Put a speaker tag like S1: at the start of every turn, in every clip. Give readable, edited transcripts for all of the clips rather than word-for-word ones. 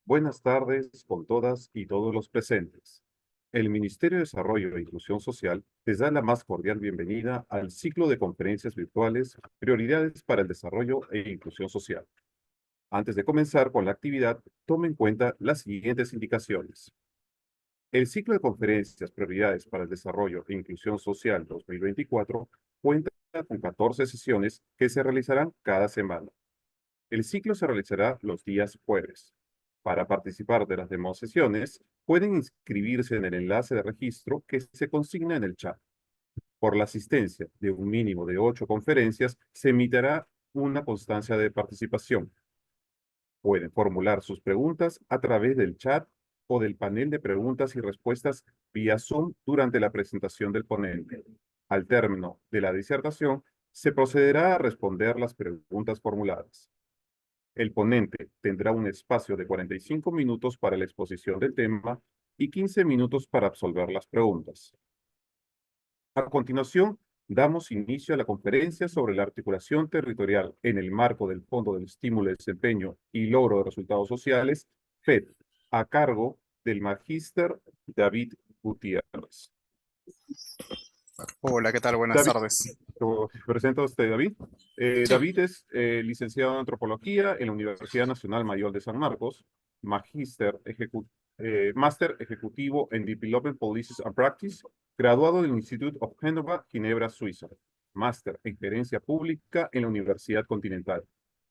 S1: Buenas tardes con todas y todos los presentes. El Ministerio de Desarrollo e Inclusión Social les da la más cordial bienvenida al ciclo de conferencias virtuales Prioridades para el Desarrollo e Inclusión Social. Antes de comenzar con la actividad, tome en cuenta las siguientes indicaciones. El ciclo de conferencias Prioridades para el Desarrollo e Inclusión Social 2024 cuenta con 14 sesiones que se realizarán cada semana. El ciclo se realizará los días jueves. Para participar de las demás sesiones, pueden inscribirse en el enlace de registro que se consigna en el chat. Por la asistencia de un mínimo de 8 conferencias, se emitirá una constancia de participación. Pueden formular sus preguntas a través del chat o del panel de preguntas y respuestas vía Zoom durante la presentación del ponente. Al término de la disertación, se procederá a responder las preguntas formuladas. El ponente tendrá un espacio de 45 minutos para la exposición del tema y 15 minutos para absolver las preguntas. A continuación, damos inicio a la conferencia sobre la articulación territorial en el marco del Fondo del Estímulo, Desempeño y Logro de Resultados Sociales, FED, a cargo del magíster David Gutiérrez.
S2: Hola, ¿qué tal? Buenas
S1: David,
S2: tardes.
S1: lo presento a usted, David.
S2: Sí,
S1: David es licenciado en Antropología en la Universidad Nacional Mayor de San Marcos, máster ejecutivo en Development Policies and Practice, graduado del Institute of Genova, Ginebra, Suiza, máster en Gerencia Pública en la Universidad Continental.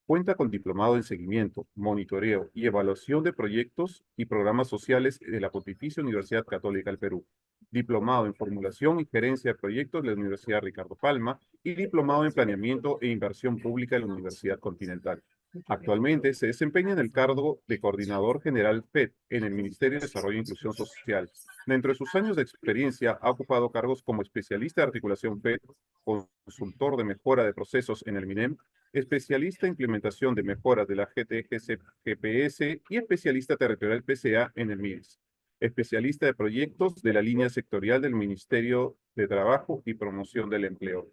S1: Cuenta con diplomado en seguimiento, monitoreo y evaluación de proyectos y programas sociales de la Pontificia Universidad Católica del Perú, diplomado en formulación y gerencia de proyectos de la Universidad Ricardo Palma y diplomado en planeamiento e inversión pública de la Universidad Continental. Actualmente se desempeña en el cargo de coordinador general FED en el Ministerio de Desarrollo e Inclusión Social. Dentro de sus años de experiencia ha ocupado cargos como especialista de articulación FED, consultor de mejora de procesos en el MINEM, especialista en implementación de mejoras de la GTGCPS y especialista territorial PCA en el MIDES, especialista de proyectos de la línea sectorial del Ministerio de Trabajo y Promoción del Empleo.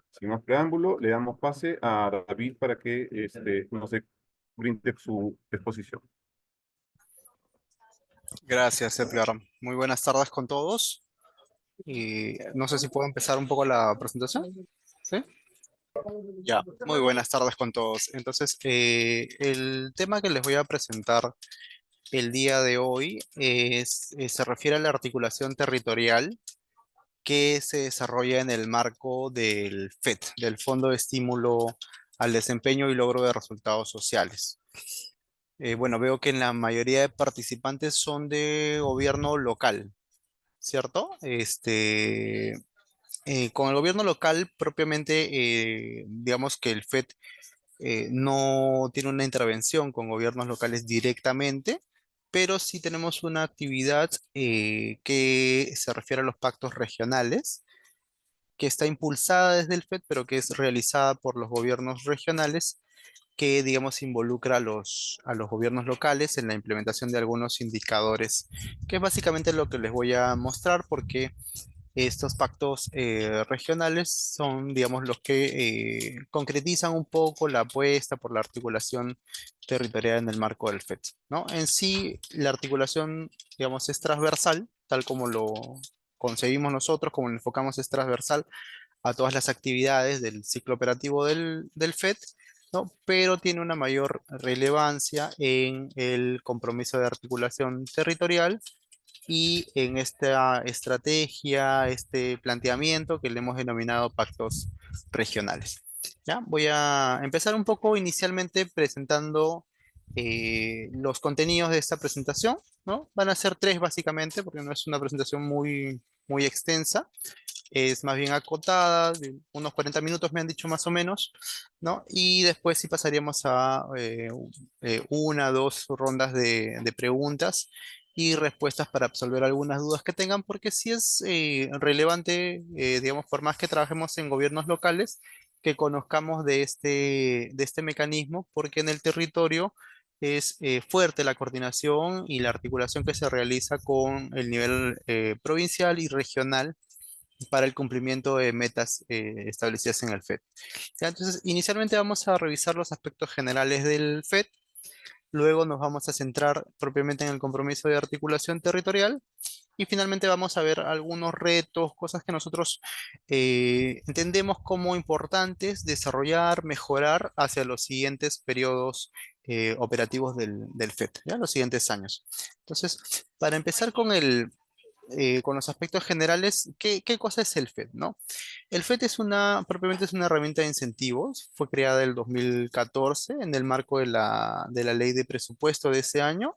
S1: Sin más preámbulo, le damos pase a David para que nos brinde su exposición.
S2: gracias, Edgar. Muy buenas tardes con todos. Y no sé si puedo empezar un poco la presentación. ¿Sí? Ya, muy buenas tardes con todos. Entonces, el tema que les voy a presentar el día de hoy se refiere a la articulación territorial que se desarrolla en el marco del FED, del Fondo de Estímulo al Desempeño y Logro de Resultados Sociales. Bueno, veo que en la mayoría de participantes son de gobierno local, ¿cierto? Con el gobierno local propiamente, digamos que el FED no tiene una intervención con gobiernos locales directamente, pero sí tenemos una actividad que se refiere a los pactos regionales, que está impulsada desde el FED, pero que es realizada por los gobiernos regionales que, digamos, involucra a los gobiernos locales en la implementación de algunos indicadores, que es básicamente lo que les voy a mostrar, porque estos pactos regionales son, digamos, los que concretizan un poco la apuesta por la articulación territorial en el marco del FED, ¿no? En sí, la articulación, digamos, es transversal, tal como lo concebimos nosotros, como lo enfocamos, es transversal a todas las actividades del ciclo operativo del FED, ¿no? Pero tiene una mayor relevancia en el compromiso de articulación territorial y en esta estrategia, este planteamiento que le hemos denominado pactos regionales. ¿Ya? Voy a empezar un poco inicialmente presentando los contenidos de esta presentación, ¿no? Van a ser tres básicamente, porque no es una presentación muy extensa, es más bien acotada, de unos 40 minutos me han dicho más o menos, ¿no? Y después sí pasaríamos a una, dos rondas de preguntas y respuestas para absolver algunas dudas que tengan, porque sí es relevante, digamos, por más que trabajemos en gobiernos locales, que conozcamos de este mecanismo, porque en el territorio es fuerte la coordinación y la articulación que se realiza con el nivel provincial y regional para el cumplimiento de metas establecidas en el FED. Ya, entonces, inicialmente vamos a revisar los aspectos generales del FED. luego nos vamos a centrar propiamente en el compromiso de articulación territorial y finalmente vamos a ver algunos retos, cosas que nosotros entendemos como importantes desarrollar, mejorar hacia los siguientes periodos operativos del FET, ¿ya? Los siguientes años. Entonces, para empezar con los aspectos generales, ¿qué cosa es el FET, no? El FET propiamente es una herramienta de incentivos, fue creada en el 2014 en el marco de la ley de presupuesto de ese año,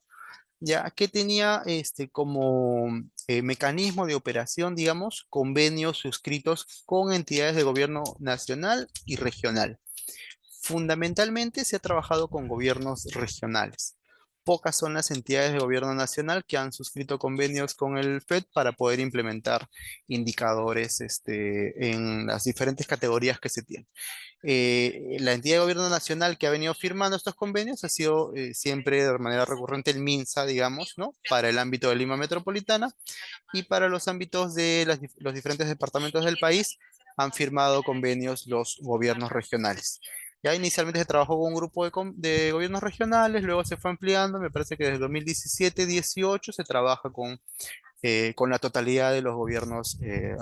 S2: ya que tenía como mecanismo de operación, digamos, convenios suscritos con entidades de gobierno nacional y regional. Fundamentalmente se ha trabajado con gobiernos regionales. Pocas son las entidades de gobierno nacional que han suscrito convenios con el FED para poder implementar indicadores en las diferentes categorías que se tienen. La entidad de gobierno nacional que ha venido firmando estos convenios ha sido siempre de manera recurrente el MINSA, digamos, ¿no? Para el ámbito de Lima Metropolitana y para los ámbitos de los diferentes departamentos del país han firmado convenios los gobiernos regionales. Ya inicialmente se trabajó con un grupo de gobiernos regionales, luego se fue ampliando, me parece que desde 2017-18 se trabaja con la totalidad de los gobiernos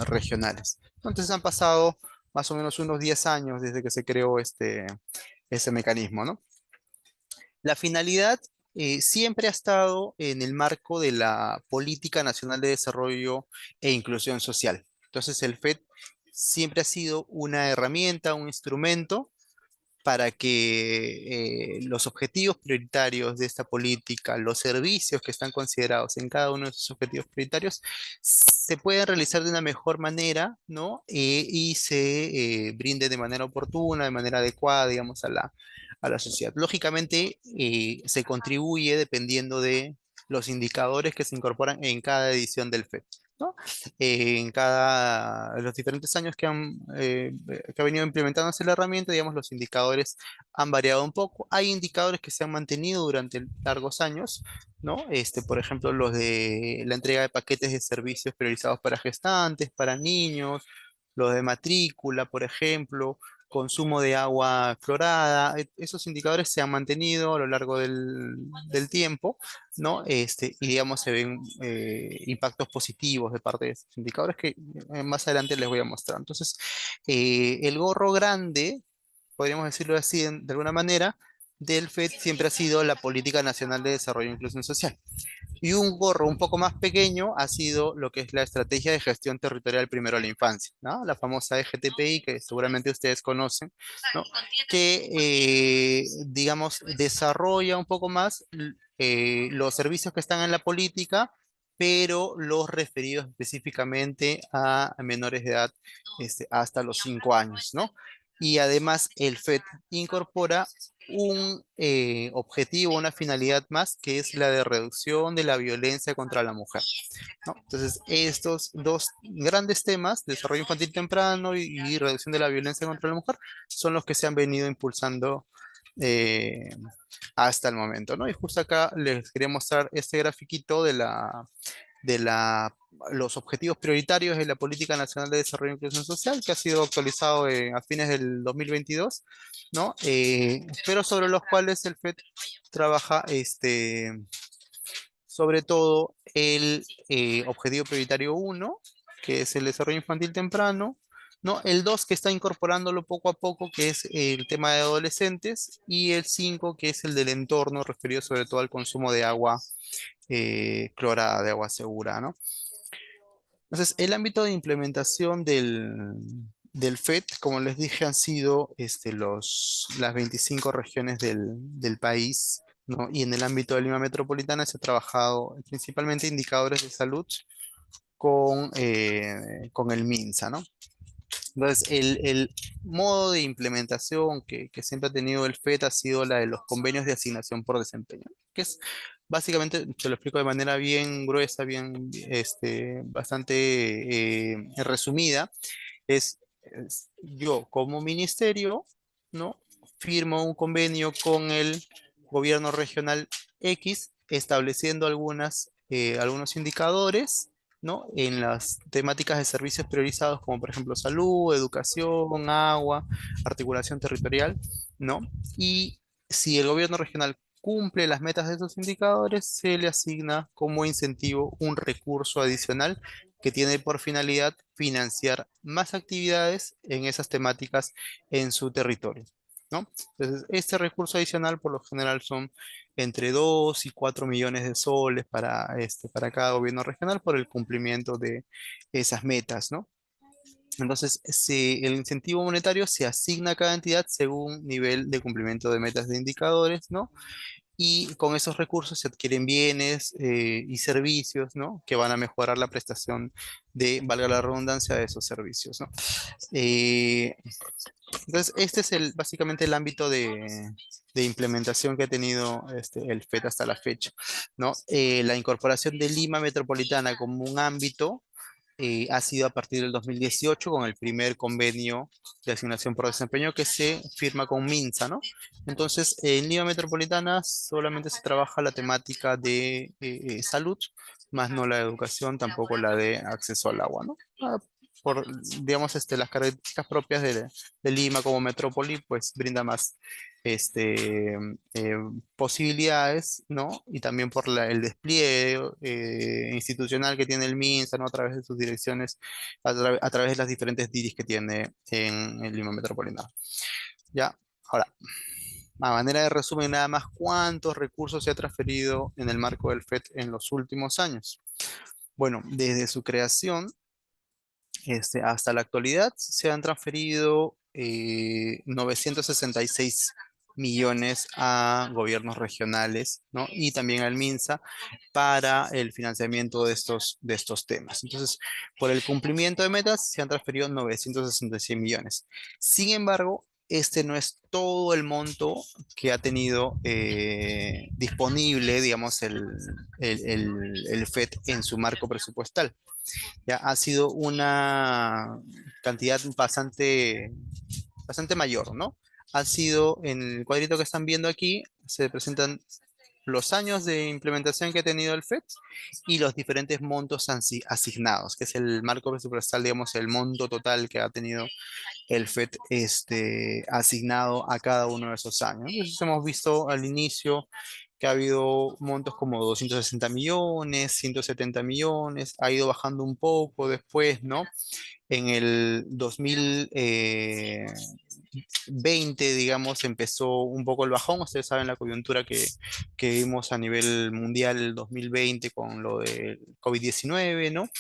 S2: regionales. Entonces han pasado más o menos unos 10 años desde que se creó ese mecanismo, ¿no? La finalidad siempre ha estado en el marco de la Política Nacional de Desarrollo e Inclusión Social. Entonces el FED siempre ha sido una herramienta, un instrumento para que los objetivos prioritarios de esta política, los servicios que están considerados en cada uno de esos objetivos prioritarios, se puedan realizar de una mejor manera, ¿no? Y se brinde de manera oportuna, de manera adecuada, digamos, a la sociedad. Lógicamente, se contribuye dependiendo de los indicadores que se incorporan en cada edición del FED. ¿No? En los diferentes años que ha venido implementándose la herramienta, digamos, los indicadores han variado un poco. Hay indicadores que se han mantenido durante largos años, ¿no? Por ejemplo, los de la entrega de paquetes de servicios priorizados para gestantes, para niños, los de matrícula, por ejemplo, consumo de agua clorada. Esos indicadores se han mantenido a lo largo del tiempo, ¿no? Y digamos, se ven impactos positivos de parte de esos indicadores que más adelante les voy a mostrar. Entonces, el gorro grande, podríamos decirlo así de alguna manera, del FED siempre ha sido la Política Nacional de Desarrollo e Inclusión Social. Y un gorro un poco más pequeño ha sido lo que es la Estrategia de Gestión Territorial Primero a la Infancia, ¿no? La famosa EGTPI que seguramente ustedes conocen, ¿no? Que, digamos, desarrolla un poco más los servicios que están en la política, pero los referidos específicamente a menores de edad hasta los 5 años, ¿no? Y además el FED incorpora un objetivo, una finalidad más, que es la de reducción de la violencia contra la mujer, ¿no? Entonces, estos dos grandes temas, desarrollo infantil temprano y reducción de la violencia contra la mujer, son los que se han venido impulsando eh, hasta el momento, ¿no? Y justo acá les quería mostrar este grafiquito de los objetivos prioritarios de la Política Nacional de Desarrollo e Inclusión Social, que ha sido actualizado a fines del 2022, ¿no? Pero sobre los cuales el FED trabaja sobre todo el objetivo prioritario uno, que es el desarrollo infantil temprano, ¿no? El 2 que está incorporándolo poco a poco, que es el tema de adolescentes, y el 5 que es el del entorno, referido sobre todo al consumo de agua clorada, de agua segura, ¿no? Entonces, el ámbito de implementación del FED, como les dije, han sido las 25 regiones del país, ¿no? Y en el ámbito de Lima Metropolitana se ha trabajado principalmente indicadores de salud con el MINSA, ¿no? Entonces, el modo de implementación que siempre ha tenido el FED ha sido la de los convenios de asignación por desempeño, que es básicamente, te lo explico de manera bien gruesa, bien, bastante resumida, es yo como ministerio, ¿no? Firmo un convenio con el gobierno regional X estableciendo algunos indicadores, ¿no? En las temáticas de servicios priorizados, como por ejemplo salud, educación, agua, articulación territorial, ¿no? Y si el gobierno regional cumple las metas de esos indicadores, se le asigna como incentivo un recurso adicional que tiene por finalidad financiar más actividades en esas temáticas en su territorio, ¿no? Entonces, este recurso adicional por lo general son entre 2 y 4 millones de soles para cada gobierno regional por el cumplimiento de esas metas, ¿no? Entonces, el incentivo monetario se asigna a cada entidad según nivel de cumplimiento de metas de indicadores, ¿no? Y con esos recursos se adquieren bienes y servicios, ¿no? Que van a mejorar la prestación valga la redundancia, de esos servicios, ¿no? Eh, entonces, este es básicamente el ámbito de implementación que ha tenido el FED hasta la fecha, ¿no? La incorporación de Lima Metropolitana como un ámbito ha sido a partir del 2018 con el primer convenio de asignación por desempeño que se firma con Minsa, ¿no? Entonces, en Lima Metropolitana solamente se trabaja la temática de salud, más no la de educación, tampoco la de acceso al agua, ¿no? Por, digamos, las características propias de Lima como metrópoli, pues brinda más este, eh, posibilidades, ¿no? Y también por el despliegue institucional que tiene el MINSA, ¿no? A través de sus direcciones, a través de las diferentes DIRIs que tiene en Lima Metropolitana. Ya, ahora, a manera de resumen, nada más, ¿cuántos recursos se ha transferido en el marco del FED en los últimos años? Bueno, desde su creación hasta la actualidad se han transferido 966 millones a gobiernos regionales, ¿no? Y también al MINSA para el financiamiento de estos temas. Entonces, por el cumplimiento de metas se han transferido 966 millones. Sin embargo, este no es todo el monto que ha tenido disponible, digamos, el FED en su marco presupuestal. Ya ha sido una cantidad bastante mayor, ¿no? Ha sido, en el cuadrito que están viendo aquí, se presentan los años de implementación que ha tenido el FED y los diferentes montos asignados, que es el marco presupuestal, digamos, el monto total que ha tenido el FED asignado a cada uno de esos años. Entonces hemos visto al inicio que ha habido montos como 260 millones, 170 millones, ha ido bajando un poco después, ¿no? En el 2020, digamos, empezó un poco el bajón. Ustedes saben la coyuntura que vimos a nivel mundial el 2020 con lo del COVID-19, ¿no?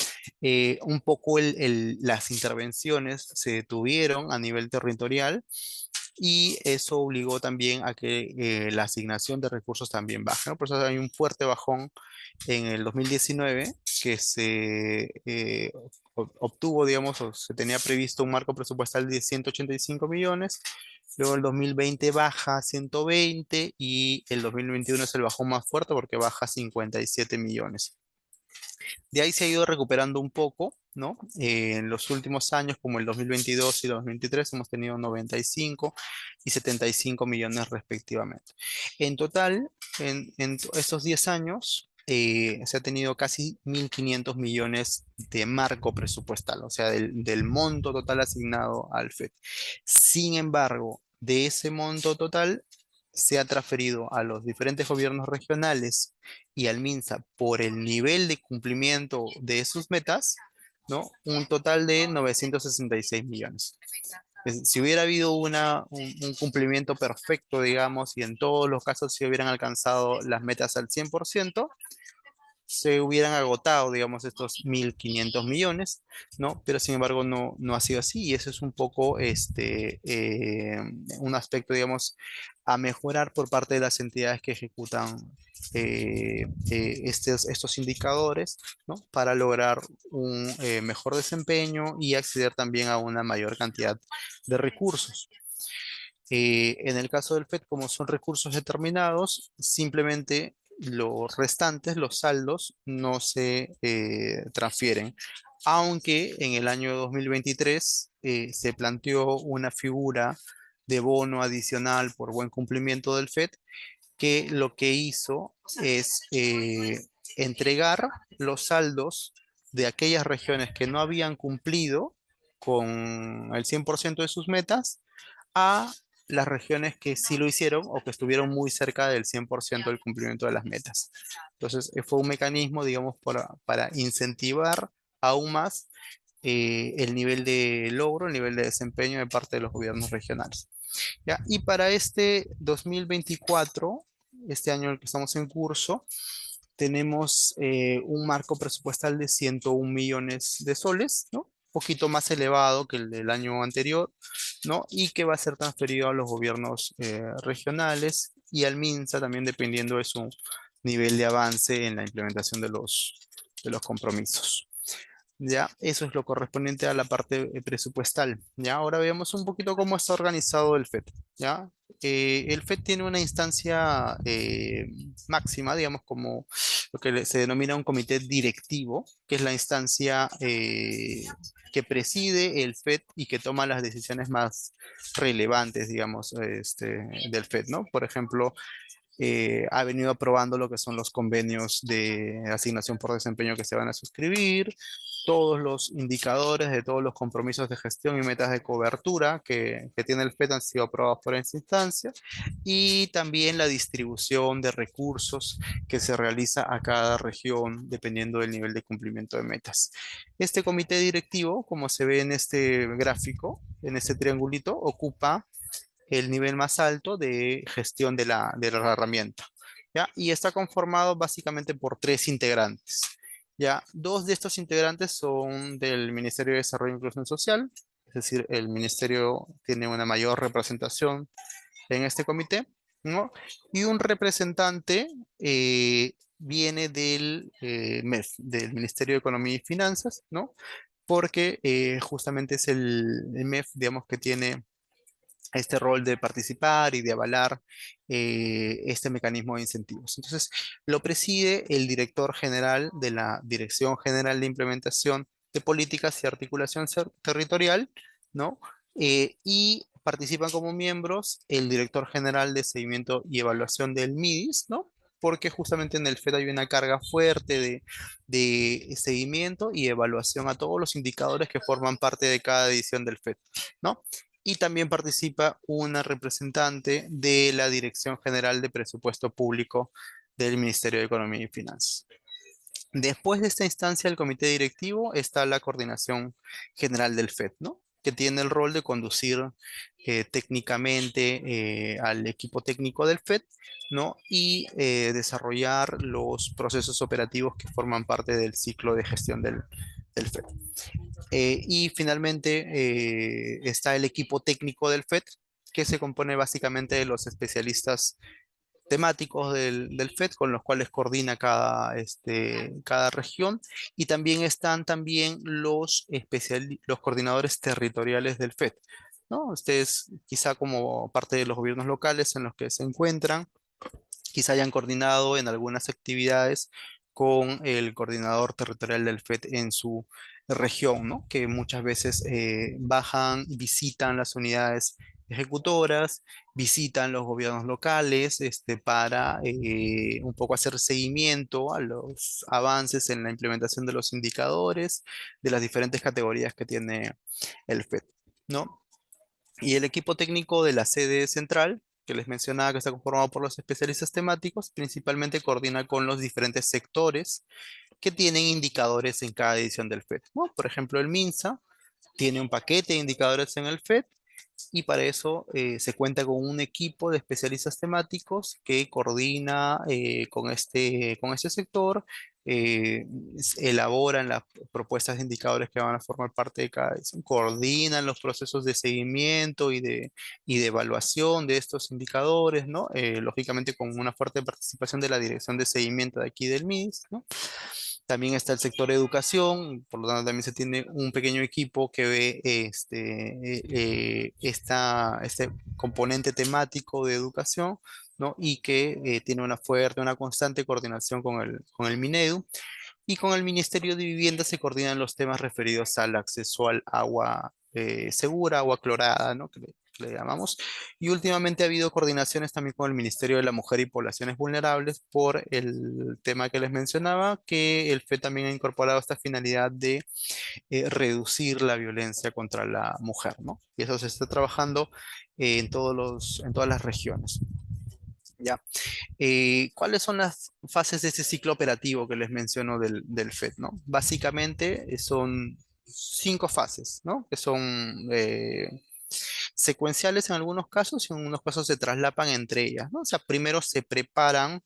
S2: Un poco las intervenciones se detuvieron a nivel territorial y eso obligó también a que la asignación de recursos también baje, ¿no? Por eso hay un fuerte bajón en el 2019 que obtuvo, digamos, o se tenía previsto un marco presupuestal de 185 millones, luego el 2020 baja a 120 y el 2021 es el bajón más fuerte porque baja a 57 millones. De ahí se ha ido recuperando un poco, ¿no? En los últimos años, como el 2022 y 2023, hemos tenido 95 y 75 millones respectivamente. En total, en estos 10 años, se ha tenido casi 1.500 millones de marco presupuestal, o sea, del monto total asignado al FED. Sin embargo, de ese monto total se ha transferido a los diferentes gobiernos regionales y al MINSA por el nivel de cumplimiento de sus metas, ¿no? Un total de 966 millones. Si hubiera habido un cumplimiento perfecto, digamos, y en todos los casos se hubieran alcanzado las metas al 100%, se hubieran agotado, digamos, estos 1.500 millones, ¿no? Pero sin embargo no ha sido así y eso es un poco un aspecto, digamos, a mejorar por parte de las entidades que ejecutan estos indicadores, ¿no? Para lograr un mejor desempeño y acceder también a una mayor cantidad de recursos. En el caso del FED, como son recursos determinados, simplemente los restantes, los saldos, no se transfieren. Aunque en el año 2023 se planteó una figura de bono adicional por buen cumplimiento del FED, que lo que hizo es entregar los saldos de aquellas regiones que no habían cumplido con el 100% de sus metas a las regiones que sí lo hicieron o que estuvieron muy cerca del 100% del cumplimiento de las metas. Entonces, fue un mecanismo, digamos, para incentivar aún más el nivel de logro, el nivel de desempeño de parte de los gobiernos regionales. ¿Ya? Y para este 2024, este año en el que estamos en curso, tenemos un marco presupuestal de 101 millones de soles, ¿no? Un poquito más elevado que el del año anterior, ¿no? Y que va a ser transferido a los gobiernos regionales y al MINSA también dependiendo de su nivel de avance en la implementación de los compromisos. Ya, eso es lo correspondiente a la parte presupuestal. Ya, ahora veamos un poquito cómo está organizado el FED. Ya, el FED tiene una instancia máxima, digamos, como lo que se denomina un comité directivo, que es la instancia que preside el FED y que toma las decisiones más relevantes, digamos, del FED, ¿no? Por ejemplo, ha venido aprobando lo que son los convenios de asignación por desempeño que se van a suscribir, todos los indicadores de todos los compromisos de gestión y metas de cobertura que tiene el FED han sido aprobados por esta instancia y también la distribución de recursos que se realiza a cada región dependiendo del nivel de cumplimiento de metas. Este comité directivo, como se ve en este gráfico, en este triangulito, ocupa el nivel más alto de gestión de la herramienta, ¿ya? Y está conformado básicamente por tres integrantes, ¿ya? Dos de estos integrantes son del Ministerio de Desarrollo e Inclusión Social, es decir, el ministerio tiene una mayor representación en este comité, ¿no? Y un representante viene del MEF, del Ministerio de Economía y Finanzas, ¿no? Porque justamente es el MEF, digamos, que tiene este rol de participar y de avalar este mecanismo de incentivos. Entonces, lo preside el director general de la Dirección General de Implementación de Políticas y Articulación Territorial, ¿no? Y participan como miembros el director general de Seguimiento y Evaluación del MIDIS, ¿no? Porque justamente en el FED hay una carga fuerte de seguimiento y evaluación a todos los indicadores que forman parte de cada edición del FED, ¿no? Y también participa una representante de la Dirección General de Presupuesto Público del Ministerio de Economía y Finanzas. Después de esta instancia del comité directivo está la coordinación general del FED, ¿no? Que tiene el rol de conducir técnicamente al equipo técnico del FED, ¿no? Y desarrollar los procesos operativos que forman parte del ciclo de gestión del FED. Y finalmente está el equipo técnico del FED, que se compone básicamente de los especialistas temáticos del FED con los cuales coordina cada región. Y también están también los coordinadores territoriales del FED, ¿no? Ustedes quizá como parte de los gobiernos locales en los que se encuentran, quizá hayan coordinado en algunas actividades con el coordinador territorial del FED en su región, ¿no? Que muchas veces bajan, visitan las unidades ejecutoras, visitan los gobiernos locales, para un poco hacer seguimiento a los avances en la implementación de los indicadores de las diferentes categorías que tiene el FED, ¿no? Y el equipo técnico de la sede central, que les mencionaba que está conformado por los especialistas temáticos, principalmente coordina con los diferentes sectores que tienen indicadores en cada edición del FED, ¿no? Por ejemplo, el MINSA tiene un paquete de indicadores en el FED y para eso se cuenta con un equipo de especialistas temáticos que coordina con este sector, elaboran las propuestas de indicadores que van a formar parte de cada edición, coordinan los procesos de seguimiento y de evaluación de estos indicadores, ¿no? Lógicamente con una fuerte participación de la dirección de seguimiento de aquí del MIS, ¿no? También está el sector de educación, por lo tanto también se tiene un pequeño equipo que ve este componente temático de educación, ¿no? Y que tiene una fuerte, una constante coordinación con el Minedu. Y con el Ministerio de Vivienda se coordinan los temas referidos al acceso al agua segura, agua clorada, ¿no? Que le llamamos. Y últimamente ha habido coordinaciones también con el Ministerio de la Mujer y Poblaciones Vulnerables por el tema que les mencionaba, que el FE también ha incorporado esta finalidad de reducir la violencia contra la mujer, ¿no? Y eso se está trabajando en todas las regiones. Ya. ¿Cuáles son las fases de este ciclo operativo que les menciono del FED, ¿no? Básicamente son 5 fases, ¿no? Que son secuenciales en algunos casos y en algunos casos se traslapan entre ellas, ¿no? O sea, primero se preparan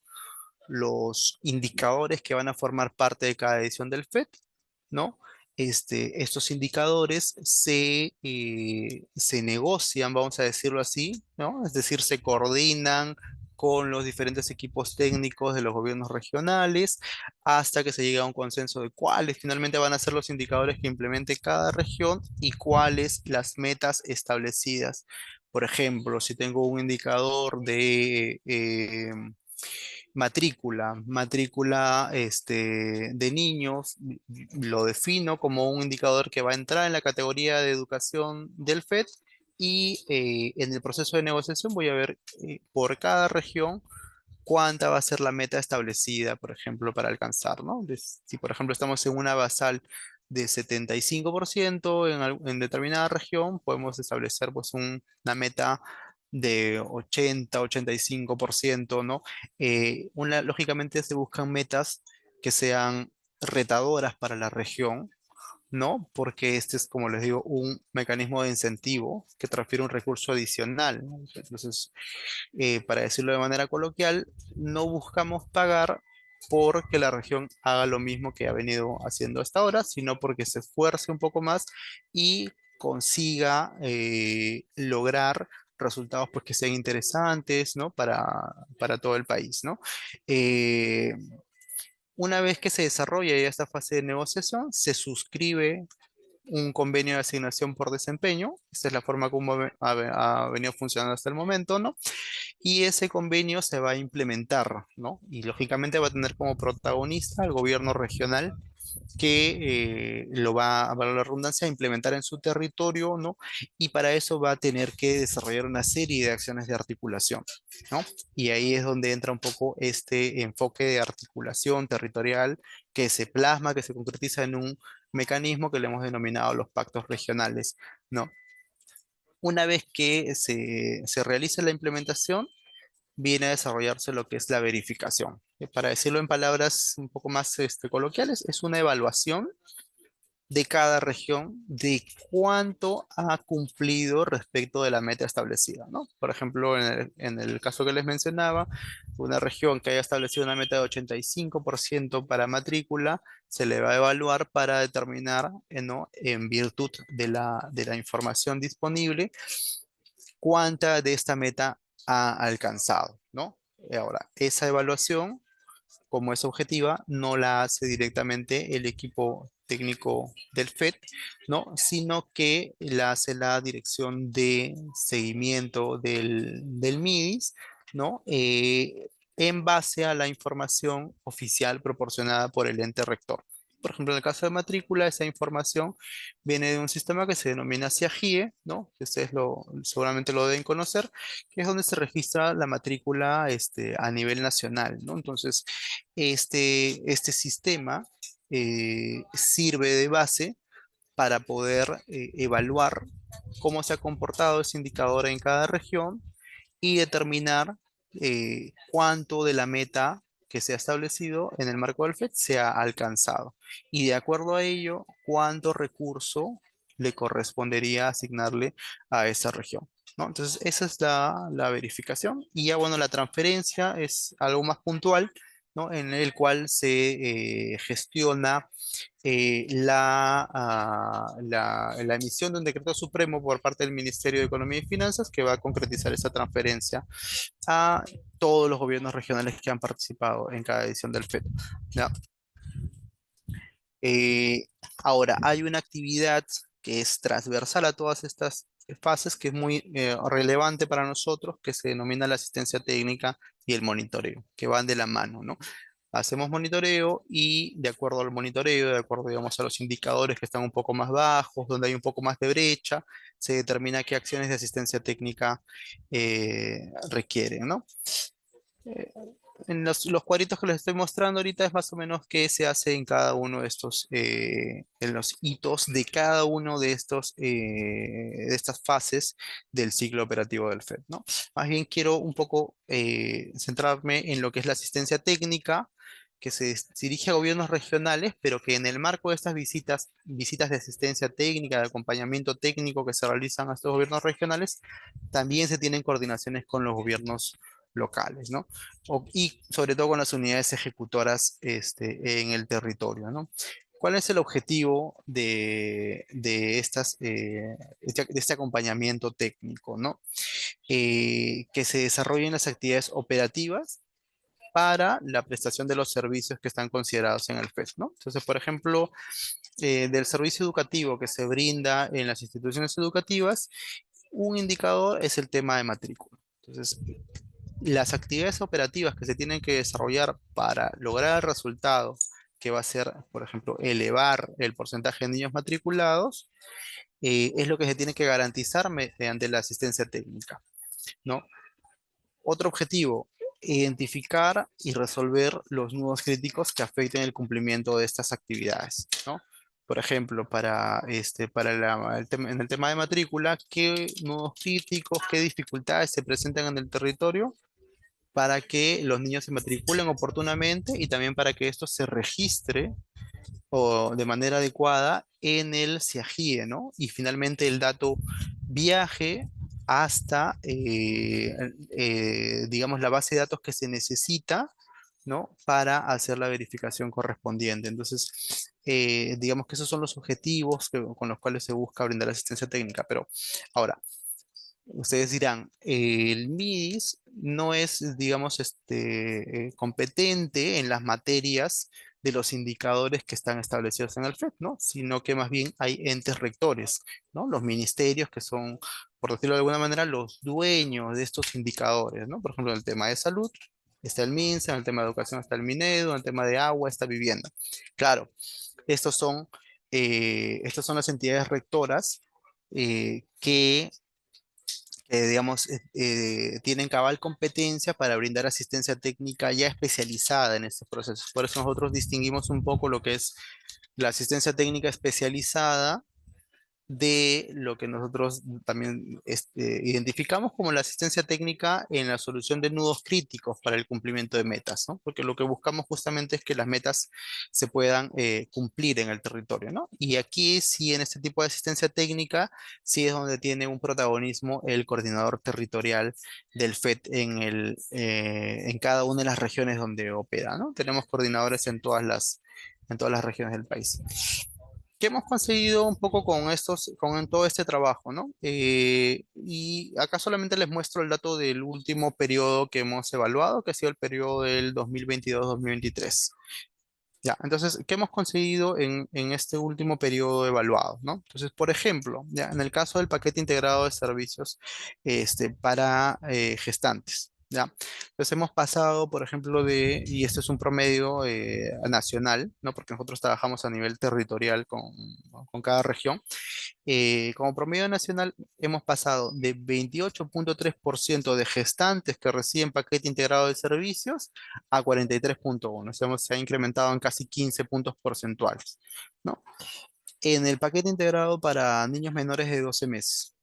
S2: los indicadores que van a formar parte de cada edición del FED, ¿no? Estos indicadores se negocian, vamos a decirlo así, ¿no? Es decir, se coordinan con los diferentes equipos técnicos de los gobiernos regionales hasta que se llega a un consenso de cuáles finalmente van a ser los indicadores que implemente cada región y cuáles las metas establecidas. Por ejemplo, si tengo un indicador de matrícula de niños, lo defino como un indicador que va a entrar en la categoría de educación del FED y en el proceso de negociación voy a ver por cada región cuánta va a ser la meta establecida, por ejemplo, para alcanzar, ¿no? Si, por ejemplo, estamos en una basal de 75% en determinada región, podemos establecer pues una meta de 80-85%, ¿no? Lógicamente se buscan metas que sean retadoras para la región, ¿no? Porque este es, como les digo, un mecanismo de incentivo que transfiere un recurso adicional, ¿no? Entonces, para decirlo de manera coloquial, no buscamos pagar porque la región haga lo mismo que ha venido haciendo hasta ahora, sino porque se esfuerce un poco más y consiga lograr resultados pues, que sean interesantes, ¿no? Para todo el país, ¿no? Eh, una vez que se desarrolla ya esta fase de negociación, se suscribe un convenio de asignación por desempeño. Esta es la forma como ha venido funcionando hasta el momento, ¿no? Y ese convenio se va a implementar, ¿no? Y lógicamente va a tener como protagonista al gobierno regional que lo va, a valga la redundancia, a implementar en su territorio, ¿no? Y para eso va a tener que desarrollar una serie de acciones de articulación, ¿no? Y ahí es donde entra un poco este enfoque de articulación territorial que se plasma, que se concretiza en un mecanismo que le hemos denominado los pactos regionales, ¿no? Una vez que se realiza la implementación, viene a desarrollarse lo que es la verificación. Para decirlo en palabras un poco más coloquiales, es una evaluación de cada región de cuánto ha cumplido respecto de la meta establecida, ¿no? Por ejemplo, en el caso que les mencionaba, una región que haya establecido una meta de 85% para matrícula, se le va a evaluar para determinar, ¿no? En virtud de la información disponible, cuánta de esta meta ha alcanzado, ¿no? Ahora, esa evaluación, como es objetiva, no la hace directamente el equipo técnico del FED, ¿no? Sino que la hace la dirección de seguimiento del MIDIS, ¿no? En base a la información oficial proporcionada por el ente rector. Por ejemplo, en el caso de matrícula, esa información viene de un sistema que se denomina SIAGIE, ¿no? Que ustedes seguramente lo deben conocer, que es donde se registra la matrícula a nivel nacional, ¿no? Entonces, este sistema sirve de base para poder evaluar cómo se ha comportado ese indicador en cada región y determinar cuánto de la meta que se ha establecido en el marco del FED se ha alcanzado. Y de acuerdo a ello, cuánto recurso le correspondería asignarle a esa región, ¿no? Entonces, esa es la verificación. Y ya, bueno, la transferencia es algo más puntual, ¿no? En el cual se gestiona la emisión de un decreto supremo por parte del Ministerio de Economía y Finanzas que va a concretizar esa transferencia a todos los gobiernos regionales que han participado en cada edición del FED. ¿Ya? Eh, Ahora, hay una actividad que es transversal a todas estas fases, que es muy relevante para nosotros, que se denomina la asistencia técnica y el monitoreo, que van de la mano, ¿no? Hacemos monitoreo y de acuerdo al monitoreo, de acuerdo, digamos, a los indicadores que están un poco más bajos, donde hay un poco más de brecha, se determina qué acciones de asistencia técnica requieren, ¿no? Eh, en los cuadritos que les estoy mostrando ahorita es más o menos qué se hace en cada uno de estos, en los hitos de cada uno de estos, de estas fases del ciclo operativo del FED, ¿no? Más bien quiero un poco centrarme en lo que es la asistencia técnica, que dirige a gobiernos regionales, pero que en el marco de estas visitas de asistencia técnica, de acompañamiento técnico que se realizan a estos gobiernos regionales, también se tienen coordinaciones con los gobiernos locales, ¿no? Y sobre todo con las unidades ejecutoras en el territorio, ¿no? ¿Cuál es el objetivo de de este acompañamiento técnico, ¿no? Que se desarrollen las actividades operativas para la prestación de los servicios que están considerados en el FES, ¿no? Entonces, por ejemplo, del servicio educativo que se brinda en las instituciones educativas, un indicador es el tema de matrícula. Entonces, las actividades operativas que se tienen que desarrollar para lograr el resultado, que va a ser, por ejemplo, elevar el porcentaje de niños matriculados, es lo que se tiene que garantizar mediante la asistencia técnica, ¿no? Otro objetivo, identificar y resolver los nudos críticos que afecten el cumplimiento de estas actividades, ¿no? Por ejemplo, en el tema de matrícula, ¿qué nudos críticos, qué dificultades se presentan en el territorio para que los niños se matriculen oportunamente y también para que esto se registre o de manera adecuada en el CIAGIE, ¿no? Y finalmente el dato viaje hasta, digamos, la base de datos que se necesita, ¿no? Para hacer la verificación correspondiente. Entonces, digamos que esos son los objetivos con los cuales se busca brindar asistencia técnica. Pero ahora, ustedes dirán, el MIDIS no es, digamos, competente en las materias de los indicadores que están establecidos en el FED, ¿no? Sino que más bien hay entes rectores, ¿no? Los ministerios que son, por decirlo de alguna manera, los dueños de estos indicadores, ¿no? Por ejemplo, en el tema de salud está el MINSA, en el tema de educación está el MINEDU, en el tema de agua está vivienda. Claro, estos son, estas son las entidades rectoras que, digamos, tienen cabal competencia para brindar asistencia técnica ya especializada en estos procesos. Por eso nosotros distinguimos un poco lo que es la asistencia técnica especializada de lo que nosotros también identificamos como la asistencia técnica en la solución de nudos críticos para el cumplimiento de metas, ¿no? Porque lo que buscamos justamente es que las metas se puedan cumplir en el territorio, ¿no? Y aquí sí, en este tipo de asistencia técnica, sí es donde tiene un protagonismo el coordinador territorial del FED en cada una de las regiones donde opera, ¿no? Tenemos coordinadores en todas las regiones del país. ¿Qué hemos conseguido un poco con con todo este trabajo, ¿no? Y acá solamente les muestro el dato del último periodo que hemos evaluado, que ha sido el periodo del 2022-2023. Ya, entonces, ¿qué hemos conseguido en este último periodo evaluado, ¿no? Entonces, por ejemplo, ya, en el caso del paquete integrado de servicios para gestantes, ¿ya? Entonces, hemos pasado, por ejemplo, y este es un promedio nacional, ¿no? Porque nosotros trabajamos a nivel territorial con cada región. Como promedio nacional, hemos pasado de 28,3% de gestantes que reciben paquete integrado de servicios a 43,1%. O sea, se ha incrementado en casi 15 puntos porcentuales, ¿no? En el paquete integrado para niños menores de 12 meses,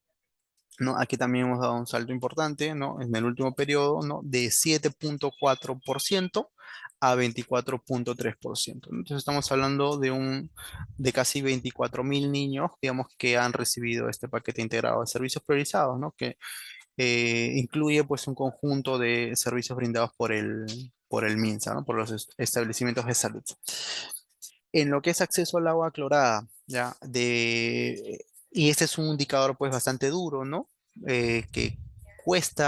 S2: ¿no? Aquí también hemos dado un salto importante, ¿no? En el último periodo, ¿no? De 7,4% a 24,3%. Entonces estamos hablando de casi 24.000 niños, digamos, que han recibido este paquete integrado de servicios priorizados, ¿no? Que incluye pues un conjunto de servicios brindados por el MINSA, ¿no? Por los establecimientos de salud. En lo que es acceso al agua clorada, ¿ya? Y este es un indicador pues bastante duro, ¿no? Que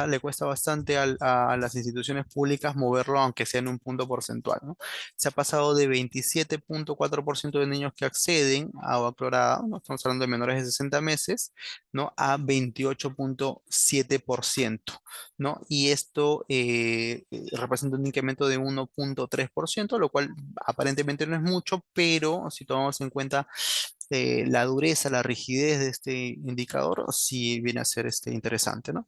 S2: le cuesta bastante a las instituciones públicas moverlo, aunque sea en un punto porcentual, ¿no? Se ha pasado de 27,4% de niños que acceden a agua clorada, ¿no? Estamos hablando de menores de 60 meses, ¿no? A 28,7%, ¿no? Y esto representa un incremento de 1,3%, lo cual aparentemente no es mucho, pero si tomamos en cuenta la dureza, la rigidez de este indicador, sí viene a ser interesante, ¿no?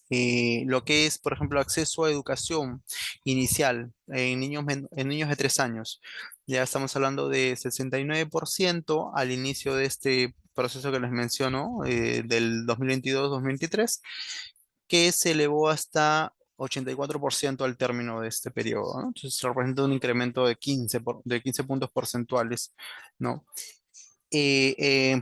S2: Lo que es, por ejemplo, acceso a educación inicial en niños de 3 años. Ya estamos hablando de 69% al inicio de este proceso que les menciono, del 2022-2023, que se elevó hasta 84% al término de este periodo, ¿no? Entonces representa un incremento de 15 puntos porcentuales, ¿no?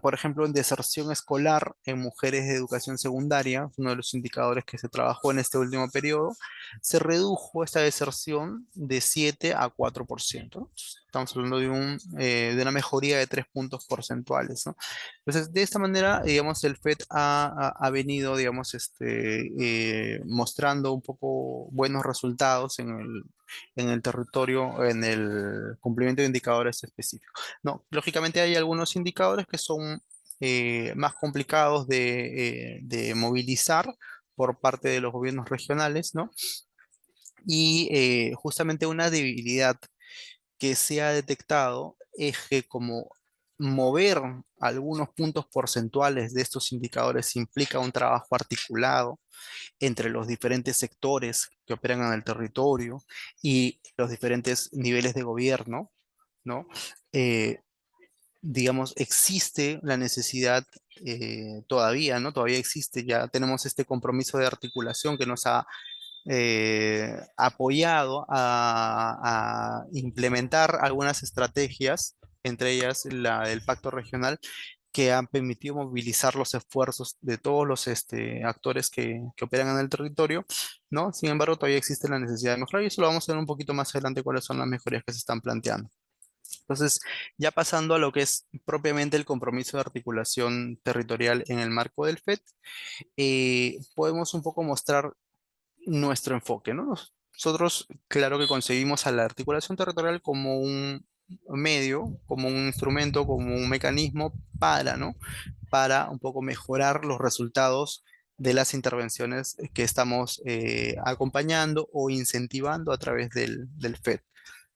S2: Por ejemplo, en deserción escolar en mujeres de educación secundaria, uno de los indicadores que se trabajó en este último periodo, se redujo esta deserción de 7 a 4%, ¿no? Estamos hablando de una mejoría de 3 puntos porcentuales, ¿no? Entonces, de esta manera, digamos, el FED ha venido, digamos, mostrando un poco buenos resultados en el territorio, en el cumplimiento de indicadores específicos. No, lógicamente hay algunos indicadores que son más complicados de movilizar por parte de los gobiernos regionales, ¿no? Y justamente una debilidad que se ha detectado es que como mover algunos puntos porcentuales de estos indicadores implica un trabajo articulado entre los diferentes sectores que operan en el territorio y los diferentes niveles de gobierno, ¿no? Eh, digamos, existe la necesidad todavía, ¿no? Todavía existe, ya tenemos este compromiso de articulación que nos ha apoyado a implementar algunas estrategias, entre ellas la del pacto regional, que han permitido movilizar los esfuerzos de todos los actores que operan en el territorio, ¿no? Sin embargo, todavía existe la necesidad de mejorar y eso lo vamos a ver un poquito más adelante cuáles son las mejorías que se están planteando. Entonces, ya pasando a lo que es propiamente el compromiso de articulación territorial en el marco del FED, podemos un poco mostrar nuestro enfoque, ¿no? Nosotros, claro que concebimos a la articulación territorial como un medio, como un instrumento, como un mecanismo para, ¿no? Para un poco mejorar los resultados de las intervenciones que estamos acompañando o incentivando a través del FED,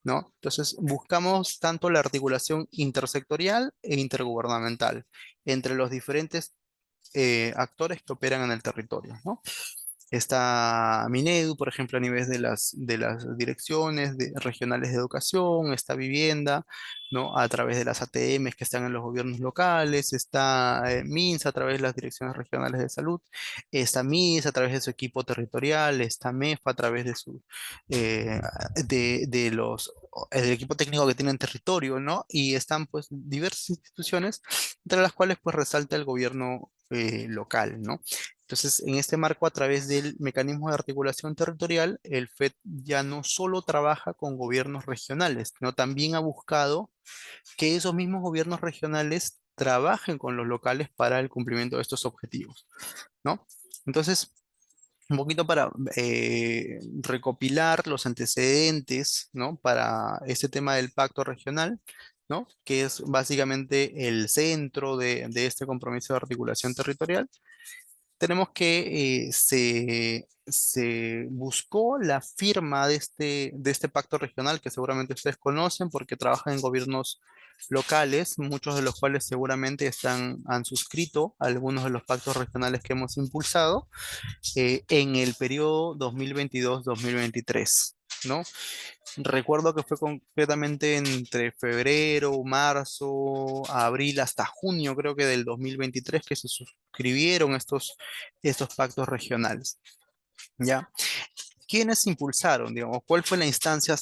S2: ¿no? Entonces, buscamos tanto la articulación intersectorial e intergubernamental entre los diferentes actores que operan en el territorio, ¿no? Está Minedu, por ejemplo, a nivel de las direcciones regionales de educación, está Vivienda, ¿no? A través de las ATMs que están en los gobiernos locales, está MINSA a través de las direcciones regionales de salud, está MIS a través de su equipo territorial, está MEF a través eh, del equipo técnico que tiene en territorio, ¿no? Y están pues diversas instituciones, entre las cuales pues resalta el gobierno local, ¿no? Entonces, en este marco, a través del mecanismo de articulación territorial, el FED ya no solo trabaja con gobiernos regionales, sino también ha buscado que esos mismos gobiernos regionales trabajen con los locales para el cumplimiento de estos objetivos, ¿no? Entonces, un poquito para recopilar los antecedentes, ¿no? Para este tema del pacto regional, ¿no? Que es básicamente el centro de este compromiso de articulación territorial. Tenemos que se buscó la firma de este pacto regional que seguramente ustedes conocen porque trabajan en gobiernos locales, muchos de los cuales seguramente han suscrito algunos de los pactos regionales que hemos impulsado en el periodo 2022-2023, ¿no? Recuerdo que fue concretamente entre febrero, marzo, abril, hasta junio, creo que del 2023, que se suscribieron estos pactos regionales. ¿Ya? ¿Quiénes impulsaron, digamos? ¿Cuál fue la instancia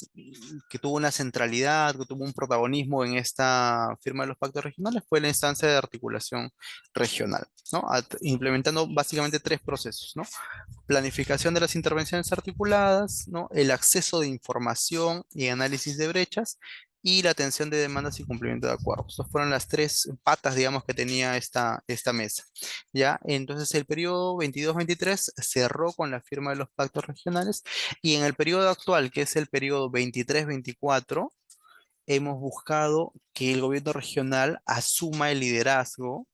S2: que tuvo una centralidad, que tuvo un protagonismo en esta firma de los pactos regionales? Fue la instancia de articulación regional, ¿no? Implementando básicamente tres procesos, ¿no? Planificación de las intervenciones articuladas, ¿no? El acceso de información y análisis de brechas y la atención de demandas y cumplimiento de acuerdos. Estas fueron las tres patas, digamos, que tenía esta mesa. ¿Ya? Entonces el periodo 22-23 cerró con la firma de los pactos regionales y en el periodo actual, que es el periodo 23-24, hemos buscado que el gobierno regional asuma el liderazgo,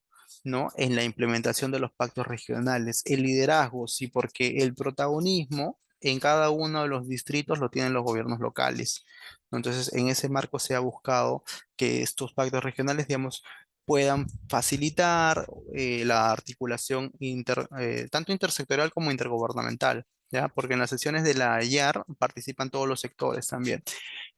S2: ¿no? En la implementación de los pactos regionales. El liderazgo, sí, porque el protagonismo en cada uno de los distritos lo tienen los gobiernos locales, ¿no? Entonces, en ese marco se ha buscado que estos pactos regionales, digamos, puedan facilitar la articulación tanto intersectorial como intergubernamental, ¿ya? Porque en las sesiones de la IAR participan todos los sectores también.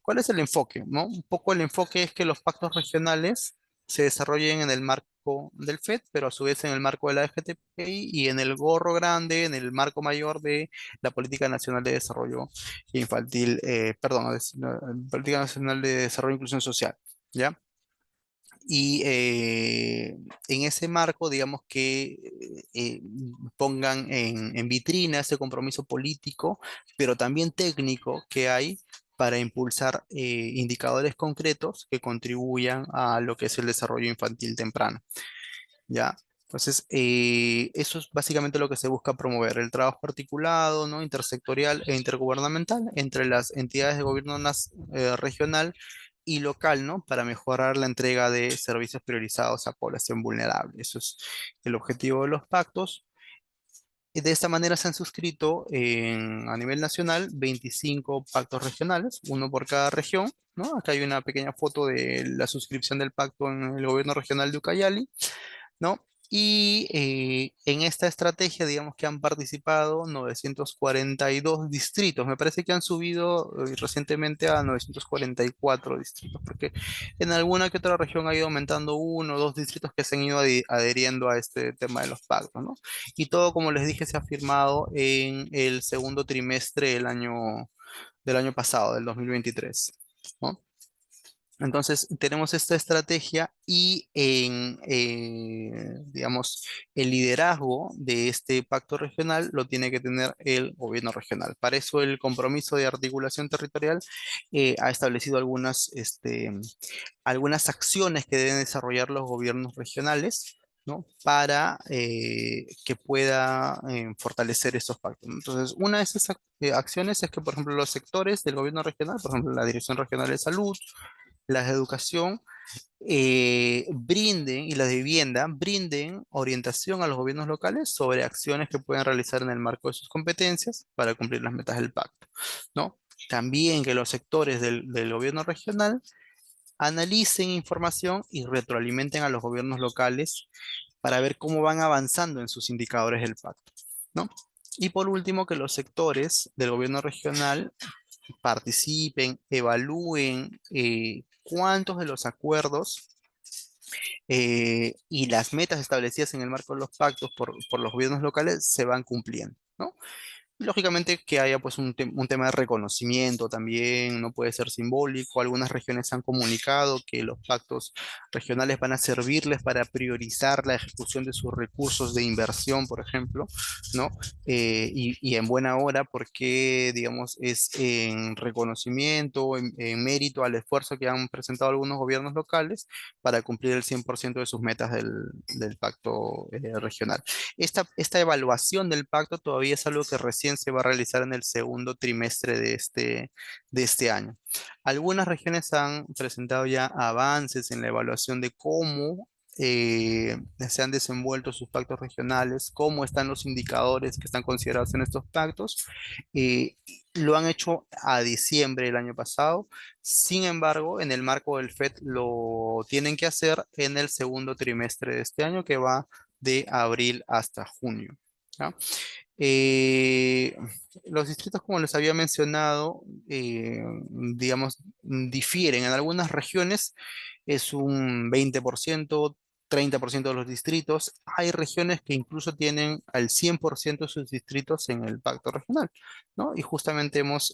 S2: ¿Cuál es el enfoque, no? Un poco el enfoque es que los pactos regionales se desarrollen en el marco del FED, pero a su vez en el marco de la FTPI y en el gorro grande, en el marco mayor de la Política Nacional de Desarrollo Infantil, perdón, Política Nacional de Desarrollo e Inclusión Social, ¿ya? Y en ese marco, digamos que pongan en vitrina ese compromiso político, pero también técnico que hay para impulsar indicadores concretos que contribuyan a lo que es el desarrollo infantil temprano, ¿ya? Entonces, eso es básicamente lo que se busca promover, el trabajo articulado, ¿no? Intersectorial e intergubernamental entre las entidades de gobierno regional y local, ¿no? Para mejorar la entrega de servicios priorizados a población vulnerable. Eso es el objetivo de los pactos. Y de esta manera se han suscrito a nivel nacional 25 pactos regionales, uno por cada región, ¿no? Acá hay una pequeña foto de la suscripción del pacto en el gobierno regional de Ucayali, ¿no? Y en esta estrategia, digamos que han participado 942 distritos. Me parece que han subido recientemente a 944 distritos, porque en alguna que otra región ha ido aumentando uno o dos distritos que se han ido adheriendo a este tema de los pactos, ¿no? Y todo, como les dije, se ha firmado en el segundo trimestre del año pasado, del 2023, ¿no? Entonces, tenemos esta estrategia y digamos, el liderazgo de este pacto regional lo tiene que tener el gobierno regional. Para eso el compromiso de articulación territorial ha establecido algunas acciones que deben desarrollar los gobiernos regionales, ¿no? Para que pueda fortalecer estos pactos, ¿no? Entonces, una de esas acciones es que, por ejemplo, los sectores del gobierno regional, por ejemplo, la Dirección Regional de Salud, las de educación, brinden, y las de vivienda, brinden orientación a los gobiernos locales sobre acciones que pueden realizar en el marco de sus competencias para cumplir las metas del pacto, ¿no? También que los sectores del gobierno regional analicen información y retroalimenten a los gobiernos locales para ver cómo van avanzando en sus indicadores del pacto, ¿no? Y por último, que los sectores del gobierno regional participen, evalúen cuántos de los acuerdos y las metas establecidas en el marco de los pactos por los gobiernos locales se van cumpliendo, ¿no? Lógicamente que haya pues un tema de reconocimiento también, no puede ser simbólico. Algunas regiones han comunicado que los pactos regionales van a servirles para priorizar la ejecución de sus recursos de inversión, por ejemplo, ¿no? Y en buena hora porque, digamos, es en reconocimiento, en mérito al esfuerzo que han presentado algunos gobiernos locales para cumplir el 100% de sus metas del pacto regional. Esta evaluación del pacto todavía es algo que recién se va a realizar en el segundo trimestre de este año. Algunas regiones han presentado ya avances en la evaluación de cómo se han desenvuelto sus pactos regionales, cómo están los indicadores que están considerados en estos pactos. eh, lo han hecho a diciembre del año pasado. Sin embargo, en el marco del FED lo tienen que hacer en el segundo trimestre de este año, que va de abril hasta junio, ¿ya? Eh, los distritos, como les había mencionado, digamos, difieren. En algunas regiones es un 20%, 30% de los distritos. Hay regiones que incluso tienen al 100% de sus distritos en el pacto regional, ¿no? Y justamente hemos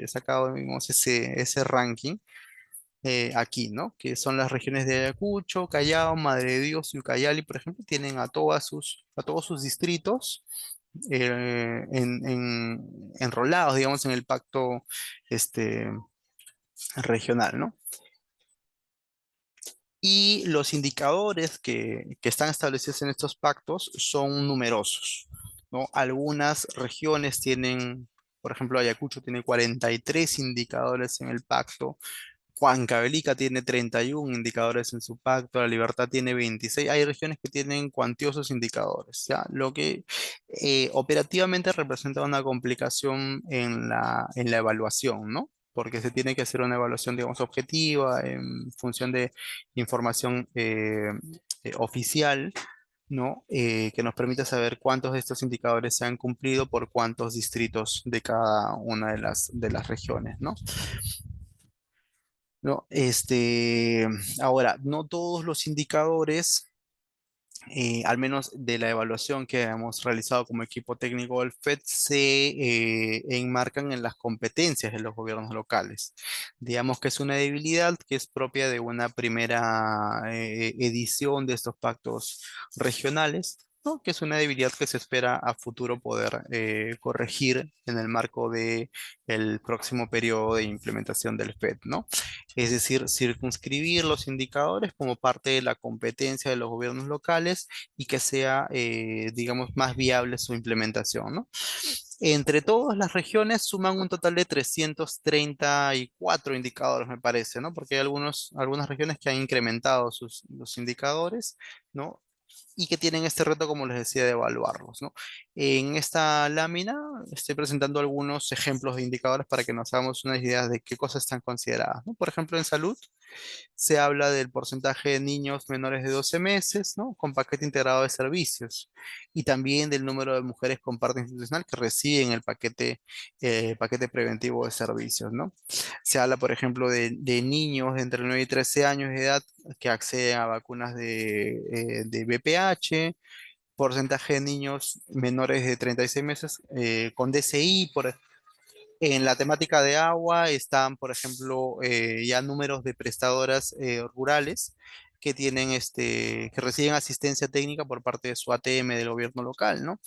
S2: sacado, digamos, ese ranking aquí, ¿no? Que son las regiones de Ayacucho, Callao, Madre de Dios y Ucayali, por ejemplo, tienen a todos sus distritos enrolados, digamos, en el pacto este, regional, ¿no? Y los indicadores que están establecidos en estos pactos son numerosos, ¿no? Algunas regiones tienen, por ejemplo, Ayacucho tiene 43 indicadores en el pacto, Huancavelica tiene 31 indicadores en su pacto, La Libertad tiene 26. Hay regiones que tienen cuantiosos indicadores, ¿ya? Lo que operativamente representa una complicación en la evaluación, ¿no? Porque se tiene que hacer una evaluación, digamos, objetiva en función de información oficial, ¿no? Que nos permita saber cuántos de estos indicadores se han cumplido por cuántos distritos de cada una de las regiones, ¿no? ¿No? Ahora, no todos los indicadores, al menos de la evaluación que hemos realizado como equipo técnico del FED, se enmarcan en las competencias de los gobiernos locales. Digamos que es una debilidad que es propia de una primera edición de estos pactos regionales, ¿no? Que es una debilidad que se espera a futuro poder corregir en el marco de el próximo periodo de implementación del FED, ¿no? Es decir, circunscribir los indicadores como parte de la competencia de los gobiernos locales y que sea, digamos, más viable su implementación, ¿no? Entre todas las regiones suman un total de 334 indicadores, me parece, ¿no? Porque hay algunas regiones que han incrementado los indicadores, ¿no? Y que tienen este reto, como les decía, de evaluarlos, ¿no? En esta lámina estoy presentando algunos ejemplos de indicadores para que nos hagamos unas ideas de qué cosas están consideradas, ¿no? Por ejemplo, en salud se habla del porcentaje de niños menores de 12 meses, ¿no? Con paquete integrado de servicios y también del número de mujeres con parte institucional que reciben el paquete preventivo de servicios, ¿no? Se habla, por ejemplo, de niños de entre 9 y 13 años de edad que acceden a vacunas de VPH, porcentaje de niños menores de 36 meses con DCI. En la temática de agua están, por ejemplo, ya números de prestadoras rurales que que reciben asistencia técnica por parte de su ATM del gobierno local, ¿no?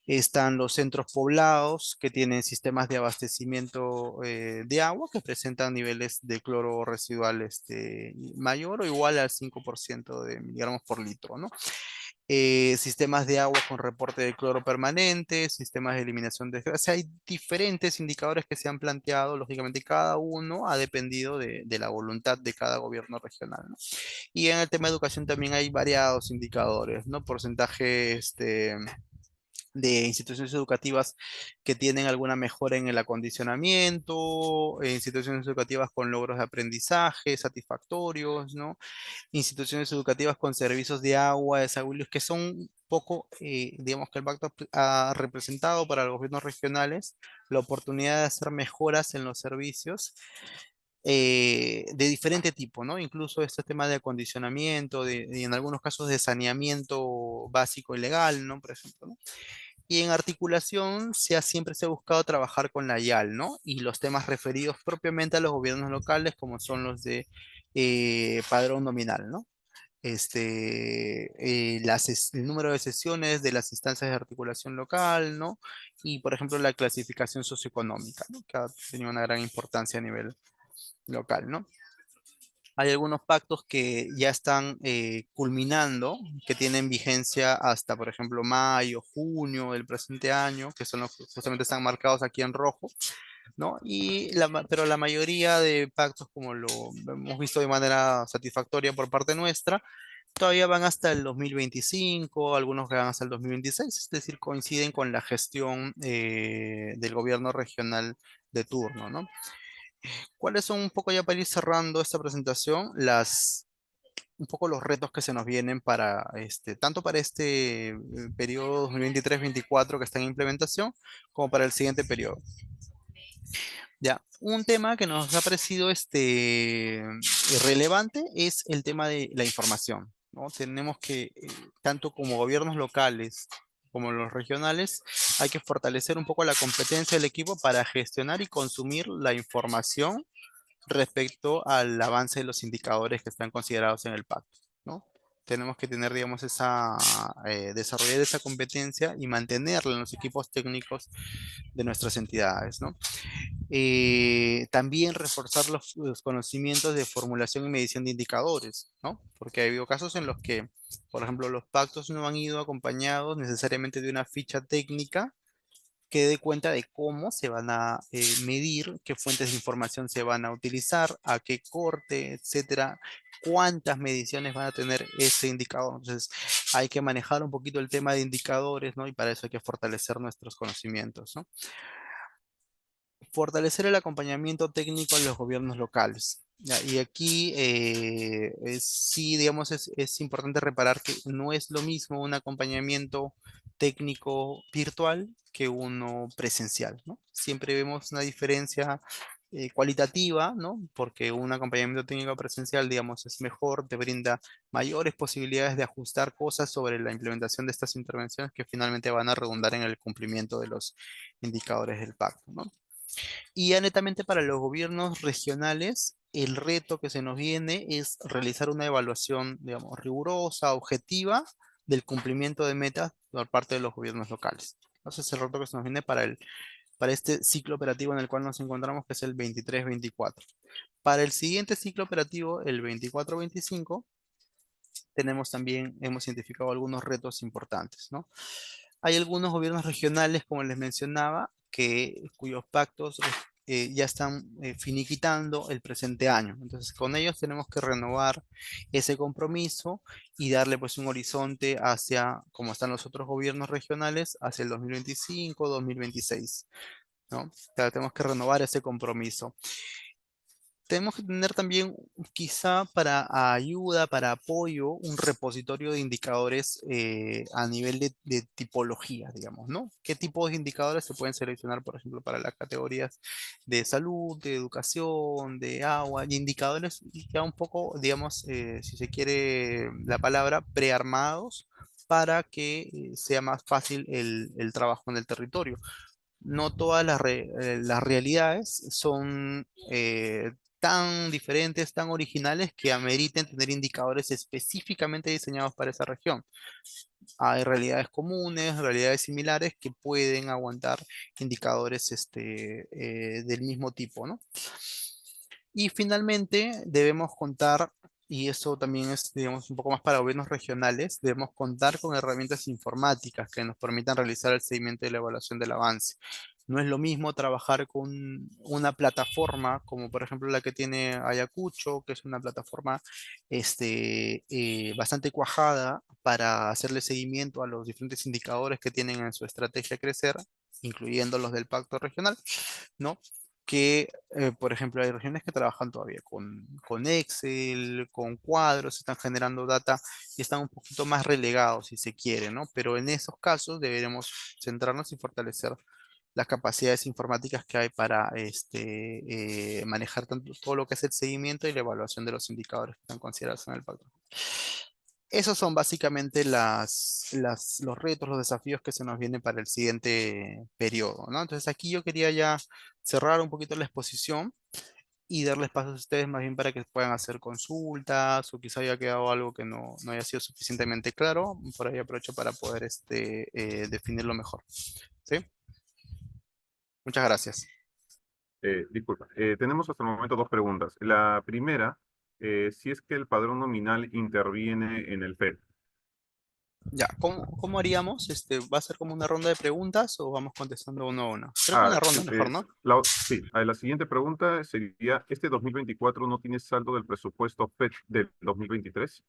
S2: Están los centros poblados que tienen sistemas de abastecimiento de agua que presentan niveles de cloro residual mayor o igual al 5% de miligramos por litro, ¿no? Sistemas de agua con reporte de cloro permanente, sistemas de eliminación de... O sea, hay diferentes indicadores que se han planteado, lógicamente cada uno ha dependido de la voluntad de cada gobierno regional, ¿no? Y en el tema de educación también hay variados indicadores, ¿no? Porcentaje, de instituciones educativas que tienen alguna mejora en el acondicionamiento, instituciones educativas con logros de aprendizaje satisfactorios, ¿no? Instituciones educativas con servicios de agua, de desaguaderos, que son un poco, digamos que el pacto ha representado para los gobiernos regionales la oportunidad de hacer mejoras en los servicios de diferente tipo, ¿no? Incluso este tema de acondicionamiento, y en algunos casos de saneamiento básico y legal, ¿no? Por ejemplo, ¿no? Y en articulación siempre se ha buscado trabajar con la IAL, ¿no? Y los temas referidos propiamente a los gobiernos locales, como son los de padrón nominal, ¿no? El número de sesiones de las instancias de articulación local, ¿no? Y, por ejemplo, la clasificación socioeconómica, ¿no? Que ha tenido una gran importancia a nivel local, ¿no? Hay algunos pactos que ya están culminando, que tienen vigencia hasta, por ejemplo, mayo, junio del presente año, que son los que justamente están marcados aquí en rojo, ¿no? Pero la mayoría de pactos, como lo hemos visto de manera satisfactoria por parte nuestra, todavía van hasta el 2025, algunos que van hasta el 2026, es decir, coinciden con la gestión del gobierno regional de turno, ¿no? ¿Cuáles son un poco ya para ir cerrando esta presentación? Un poco los retos que se nos vienen para tanto para este periodo 2023-2024 que está en implementación, como para el siguiente periodo. Ya, un tema que nos ha parecido relevante es el tema de la información, ¿no? Tenemos que, tanto como gobiernos locales como los regionales, hay que fortalecer un poco la competencia del equipo para gestionar y consumir la información respecto al avance de los indicadores que están considerados en el pacto, ¿no? Tenemos que tener, digamos, desarrollar esa competencia y mantenerla en los equipos técnicos de nuestras entidades, ¿no? También reforzar los conocimientos de formulación y medición de indicadores, ¿no? Porque ha habido casos en los que, por ejemplo, los pactos no han ido acompañados necesariamente de una ficha técnica que dé cuenta de cómo se van a medir, qué fuentes de información se van a utilizar, a qué corte, etcétera, cuántas mediciones van a tener ese indicador. Entonces, hay que manejar un poquito el tema de indicadores, ¿no? Y para eso hay que fortalecer nuestros conocimientos, ¿no? Fortalecer el acompañamiento técnico en los gobiernos locales. Ya, y aquí sí, digamos, es importante reparar que no es lo mismo un acompañamiento técnico virtual que uno presencial, ¿no? Siempre vemos una diferencia cualitativa, ¿no? Porque un acompañamiento técnico presencial, digamos, es mejor, te brinda mayores posibilidades de ajustar cosas sobre la implementación de estas intervenciones que finalmente van a redundar en el cumplimiento de los indicadores del pacto, ¿no? Y ya netamente para los gobiernos regionales, el reto que se nos viene es realizar una evaluación, digamos, rigurosa, objetiva del cumplimiento de metas por parte de los gobiernos locales. Entonces, el reto que se nos viene para este ciclo operativo en el cual nos encontramos, que es el 23-24. Para el siguiente ciclo operativo, el 24-25, tenemos también, hemos identificado algunos retos importantes, ¿no? Hay algunos gobiernos regionales, como les mencionaba, cuyos pactos ya están finiquitando el presente año. Entonces, con ellos tenemos que renovar ese compromiso y darle pues un horizonte hacia, como están los otros gobiernos regionales, hacia el 2025, 2026, ¿no? O sea, tenemos que renovar ese compromiso. Tenemos que tener también, quizá para ayuda, para apoyo, un repositorio de indicadores a nivel de tipología, digamos, ¿no? ¿Qué tipos de indicadores se pueden seleccionar, por ejemplo, para las categorías de salud, de educación, de agua, y indicadores ya un poco, digamos, si se quiere la palabra, prearmados para que sea más fácil el trabajo en el territorio? No todas las realidades son tan diferentes, tan originales que ameriten tener indicadores específicamente diseñados para esa región. Hay realidades comunes, realidades similares que pueden aguantar indicadores del mismo tipo, ¿no? Y finalmente debemos contar, y eso también es, digamos, un poco más para gobiernos regionales, debemos contar con herramientas informáticas que nos permitan realizar el seguimiento y la evaluación del avance. No es lo mismo trabajar con una plataforma como por ejemplo la que tiene Ayacucho, que es una plataforma bastante cuajada para hacerle seguimiento a los diferentes indicadores que tienen en su estrategia Crecer, incluyendo los del Pacto Regional, ¿no? Que, por ejemplo, hay regiones que trabajan todavía con Excel, con cuadros, están generando data y están un poquito más relegados, si se quiere, ¿no? Pero en esos casos deberemos centrarnos y fortalecer las capacidades informáticas que hay para manejar tanto, todo lo que es el seguimiento y la evaluación de los indicadores que están considerados en el pacto. Esos son básicamente los retos, los desafíos que se nos vienen para el siguiente periodo, ¿no? Entonces aquí yo quería ya cerrar un poquito la exposición y darles pasos a ustedes más bien para que puedan hacer consultas o quizá haya quedado algo que no haya sido suficientemente claro. Por ahí aprovecho para poder definirlo mejor. ¿Sí? Muchas gracias.
S1: Disculpa, tenemos hasta el momento dos preguntas. La primera, si es que el padrón nominal interviene en el FED.
S2: Ya, ¿cómo haríamos? ¿Va a ser como una ronda de preguntas o vamos contestando uno a uno? Creo que una
S1: Ah,
S2: ronda mejor, ¿no?
S1: sí, la siguiente pregunta sería, ¿este 2024 no tiene saldo del presupuesto FED del 2023?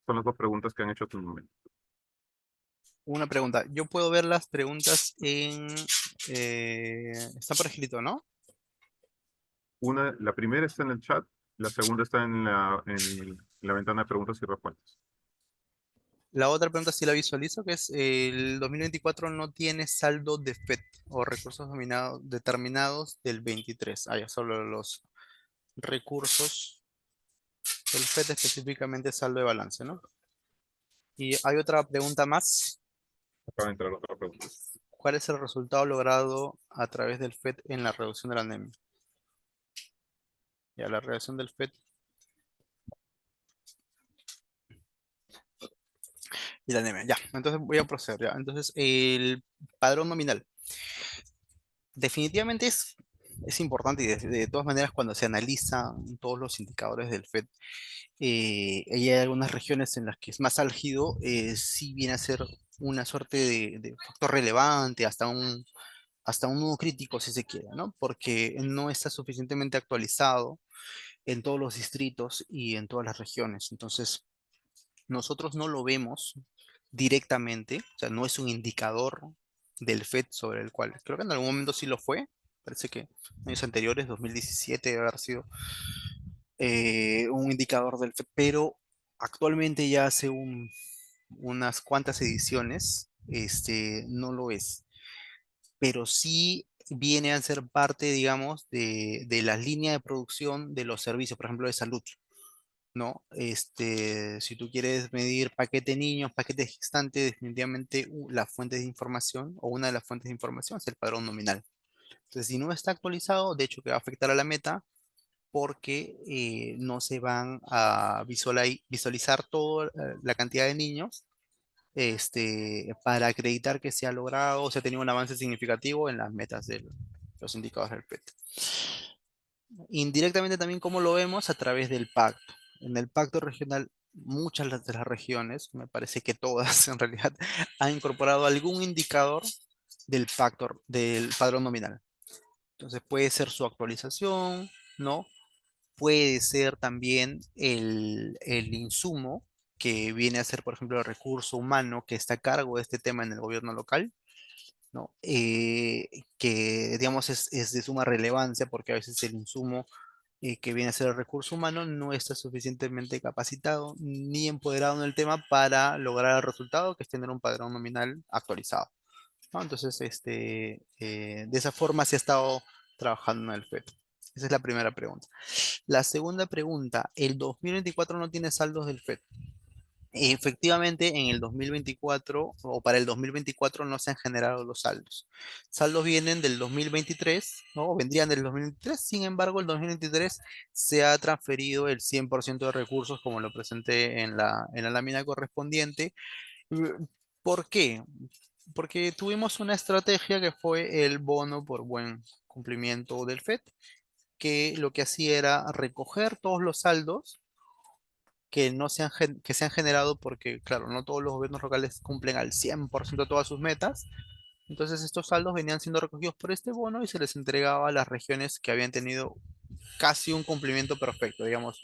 S1: Son las dos preguntas que han hecho hasta el momento.
S2: Una pregunta. Yo puedo ver las preguntas está por escrito, ¿no?
S1: La primera está en el chat, la segunda está en la ventana de preguntas y respuestas.
S2: La otra pregunta sí la visualizo, que es el 2024 no tiene saldo de FED o recursos determinados del 23. Ah, ya solo los recursos del FED, específicamente saldo de balance, ¿no? Y hay otra pregunta más.
S1: Acaba de entrar otra pregunta.
S2: ¿Cuál es el resultado logrado a través del FED en la reducción de la anemia? Ya, la reducción del FED Y la anemia, ya. Entonces voy a proceder, ya. Entonces, el padrón nominal. Definitivamente es importante y de todas maneras cuando se analizan todos los indicadores del FED, y hay algunas regiones en las que es más álgido, sí viene a ser una suerte de factor relevante, hasta un nudo crítico si se quiere, ¿no? Porque no está suficientemente actualizado en todos los distritos y en todas las regiones. Entonces, nosotros no lo vemos directamente, o sea, no es un indicador del FED sobre el cual, creo que en algún momento sí lo fue, parece que en años anteriores, 2017 debe haber sido un indicador del FED, pero actualmente ya hace unas cuantas ediciones, no lo es, pero sí viene a ser parte, digamos, de la línea de producción de los servicios, por ejemplo, de salud. ¿No? Si tú quieres medir paquete niños, paquete gestante, definitivamente la fuente de información o una de las fuentes de información es el padrón nominal. Entonces, si no está actualizado, de hecho que va a afectar a la meta porque no se van a visualizar toda la cantidad de niños para acreditar que se ha logrado o se ha tenido un avance significativo en las metas de los indicadores del PET. Indirectamente también, ¿cómo lo vemos? A través del pacto. En el pacto regional, muchas de las regiones, me parece que todas en realidad, han incorporado algún indicador del pacto, del padrón nominal. Entonces puede ser su actualización, ¿no? Puede ser también el insumo que viene a ser, por ejemplo, el recurso humano que está a cargo de este tema en el gobierno local, ¿no? Que, digamos, es de suma relevancia porque a veces el insumo que viene a ser el recurso humano, no está suficientemente capacitado ni empoderado en el tema para lograr el resultado, que es tener un padrón nominal actualizado, ¿no? Entonces, de esa forma se ha estado trabajando en el FED. Esa es la primera pregunta. La segunda pregunta, el 2024 no tiene saldos del FED. Efectivamente, en el 2024 o para el 2024 no se han generado los saldos. Saldos vienen del 2023, ¿no? O vendrían del 2023. Sin embargo, el 2023 se ha transferido el 100% de recursos, como lo presenté en la lámina correspondiente. Mm, ¿Por qué? Porque tuvimos una estrategia que fue el bono por buen cumplimiento del FED, que lo que hacía era recoger todos los saldos que se han generado porque, claro, no todos los gobiernos locales cumplen al 100% todas sus metas. Entonces estos saldos venían siendo recogidos por este bono y se les entregaba a las regiones que habían tenido casi un cumplimiento perfecto, digamos,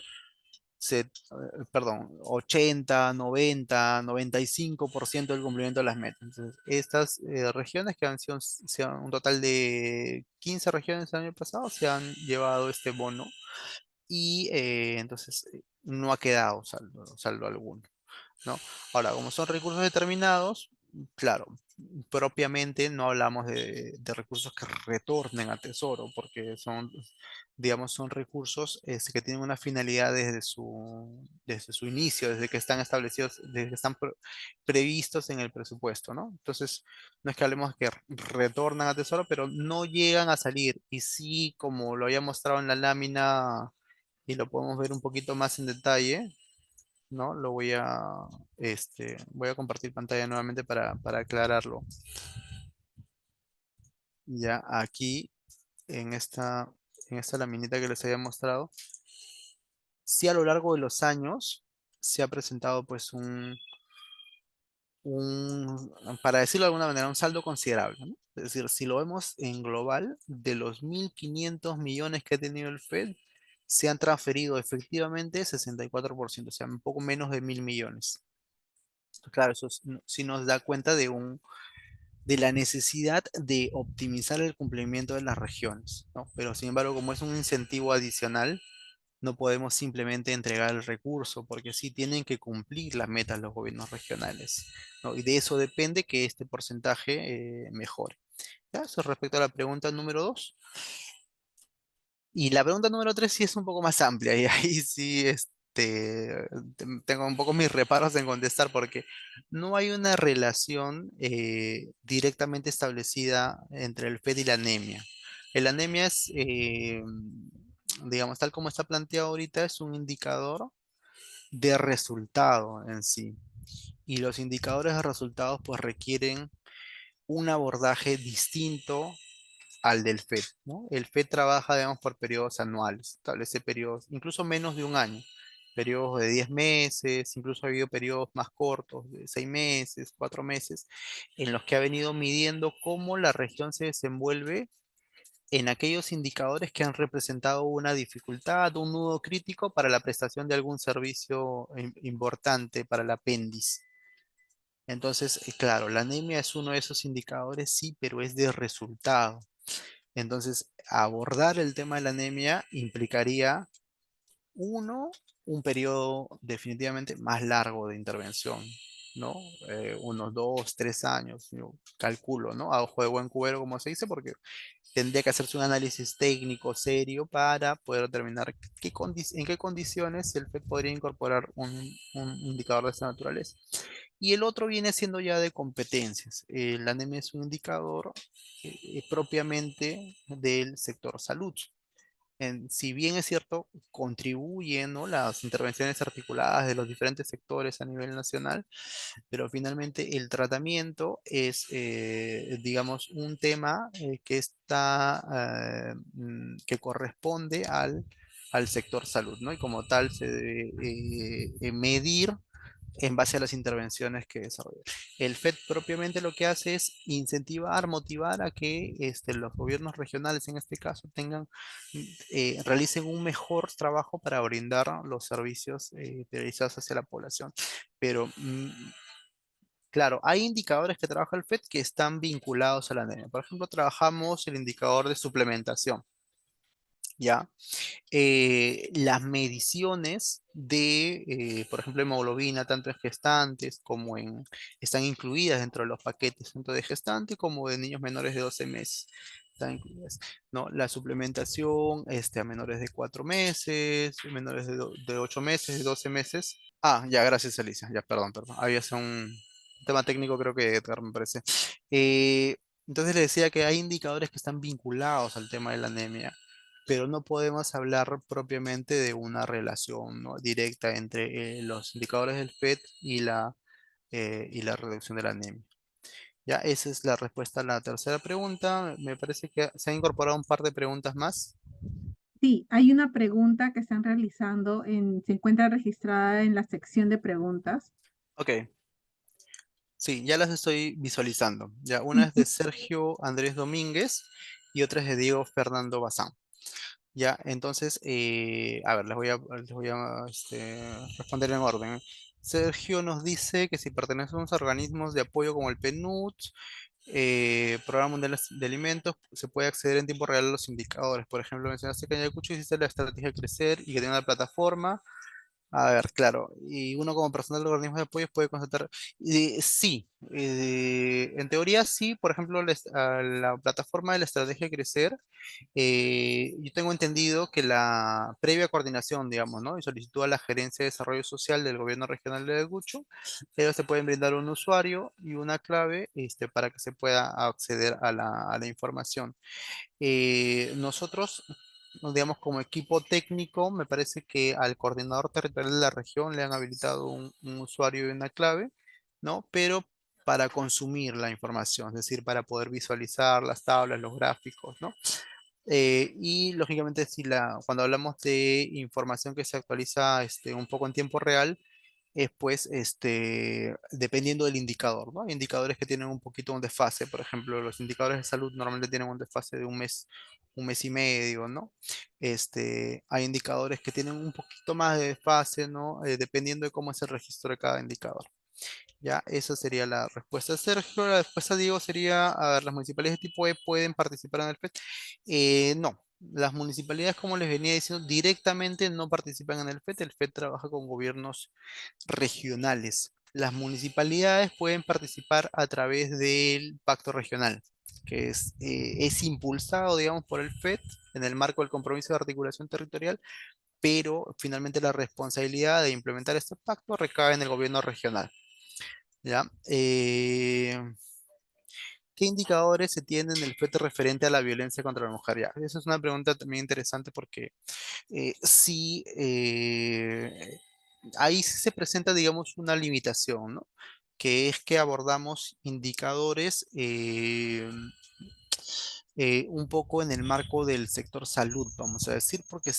S2: perdón, 80, 90, 95% del cumplimiento de las metas. Entonces, estas regiones que han sido un total de 15 regiones el año pasado se han llevado este bono y entonces no ha quedado saldo alguno, ¿no? Ahora, como son recursos determinados, claro, propiamente no hablamos de recursos que retornen a tesoro, porque son, digamos, son recursos que tienen una finalidad desde su inicio, desde que están establecidos, desde que están previstos en el presupuesto, ¿no? Entonces, no es que hablemos que retornan a tesoro, pero no llegan a salir. Y sí, como lo había mostrado en la lámina y lo podemos ver un poquito más en detalle, ¿no? Voy a compartir pantalla nuevamente para aclararlo. Ya aquí, en esta laminita que les había mostrado, sí a lo largo de los años se ha presentado pues para decirlo de alguna manera, un saldo considerable, ¿no? Es decir, si lo vemos en global, de los 1.500 millones que ha tenido el FED, se han transferido efectivamente 64%, o sea, un poco menos de 1.000 millones. Claro, eso sí nos da cuenta de la necesidad de optimizar el cumplimiento de las regiones, ¿no? Pero sin embargo, como es un incentivo adicional, no podemos simplemente entregar el recurso, porque sí tienen que cumplir las metas los gobiernos regionales, ¿no? Y de eso depende que este porcentaje mejore. ¿Ya? Eso respecto a la pregunta número 2. Y la pregunta número 3 sí es un poco más amplia y ahí sí tengo un poco mis reparos en contestar porque no hay una relación directamente establecida entre el FED y la anemia. El anemia es, digamos, tal como está planteado ahorita, es un indicador de resultado en sí. y los indicadores de resultados pues requieren un abordaje distinto al del FED, ¿no? El FED trabaja, digamos, por periodos anuales, establece periodos, incluso menos de un año, periodos de 10 meses, incluso ha habido periodos más cortos, de 6 meses, 4 meses, en los que ha venido midiendo cómo la región se desenvuelve en aquellos indicadores que han representado una dificultad, un nudo crítico para la prestación de algún servicio importante para el apéndice. Entonces, claro, la anemia es uno de esos indicadores, sí, pero es de resultado. Entonces, abordar el tema de la anemia implicaría, uno, un periodo definitivamente más largo de intervención, ¿no? Unos 2, 3 años, yo calculo, ¿no? A ojo de buen cubero, como se dice, porque tendría que hacerse un análisis técnico serio para poder determinar en qué condiciones el FED podría incorporar un indicador de esta naturaleza. Y el otro viene siendo ya de competencias. La anemia es un indicador propiamente del sector salud. Si bien es cierto, contribuyen, ¿no?, las intervenciones articuladas de los diferentes sectores a nivel nacional, pero finalmente el tratamiento es, digamos, un tema que corresponde al sector salud, ¿no? Y como tal se debe medir en base a las intervenciones que desarrolla. El FED propiamente lo que hace es incentivar, motivar a que los gobiernos regionales, en este caso, realicen un mejor trabajo para brindar los servicios priorizados hacia la población. Pero claro, hay indicadores que trabaja el FED que están vinculados a la anemia. Por ejemplo, trabajamos el indicador de suplementación, ¿ya? Las mediciones de, por ejemplo, hemoglobina, tanto en gestantes están incluidas dentro de los paquetes, tanto de gestante como de niños menores de 12 meses. Están incluidas, ¿no? La suplementación, a menores de 4 meses, menores de 8 meses, de 12 meses. Ah, ya, gracias, Alicia. Ya, perdón. Había sido un tema técnico, creo que Edgar, me parece. Eh, entonces le decía que hay indicadores que están vinculados al tema de la anemia, pero no podemos hablar propiamente de una relación, ¿no?, directa entre los indicadores del FED y la reducción de la anemia. Ya, esa es la respuesta a la tercera pregunta. Me parece que se han incorporado un par de preguntas más.
S3: Sí, hay una pregunta que están realizando se encuentra registrada en la sección de preguntas.
S2: Ok, sí, ya las estoy visualizando. Ya, una es
S3: Ujú.
S2: de Sergio Andrés Domínguez y otra es de Diego Fernando Bazán. Ya, entonces, a ver, responder en orden. Sergio nos dice que si pertenece a unos organismos de apoyo como el PNUD, Programa Mundial de Alimentos, se puede acceder en tiempo real a los indicadores. Por ejemplo, mencionaste que en Ayacucho existe la estrategia Crecer y que tiene una plataforma. A ver, claro, y uno como personal de organismos de apoyo puede constatar, sí, en teoría sí, por ejemplo, la plataforma de la estrategia Crecer, yo tengo entendido que la previa coordinación, digamos, ¿no?, y solicitud a la Gerencia de Desarrollo Social del Gobierno Regional de Ayacucho, ellos te pueden brindar un usuario y una clave, para que se pueda acceder a la información. Nosotros, no, digamos, como equipo técnico, me parece que al coordinador territorial de la región le han habilitado un usuario y una clave, ¿no? Pero para consumir la información, es decir, para poder visualizar las tablas, los gráficos, ¿no? Y lógicamente, cuando hablamos de información que se actualiza un poco en tiempo real, es pues dependiendo del indicador, ¿no? Hay indicadores que tienen un poquito un desfase, por ejemplo, los indicadores de salud normalmente tienen un desfase de un mes y medio, ¿no? Hay indicadores que tienen un poquito más de desfase, ¿no? Dependiendo de cómo es el registro de cada indicador. Ya, esa sería la respuesta de Sergio. La respuesta, Diego, sería, a ver, ¿las municipalidades de tipo E pueden participar en el FED? No, las municipalidades, como les venía diciendo, directamente no participan en el FED. El FED trabaja con gobiernos regionales. Las municipalidades pueden participar a través del pacto regional, que es impulsado, digamos, por el FED en el marco del compromiso de articulación territorial, pero finalmente la responsabilidad de implementar este pacto recae en el gobierno regional. ¿Ya? ¿Qué indicadores se tienen en el FET referente a la violencia contra la mujer? Ya, esa es una pregunta también interesante porque sí, ahí sí se presenta, digamos, una limitación, ¿no? que es que abordamos indicadores un poco en el marco del sector salud, vamos a decir, porque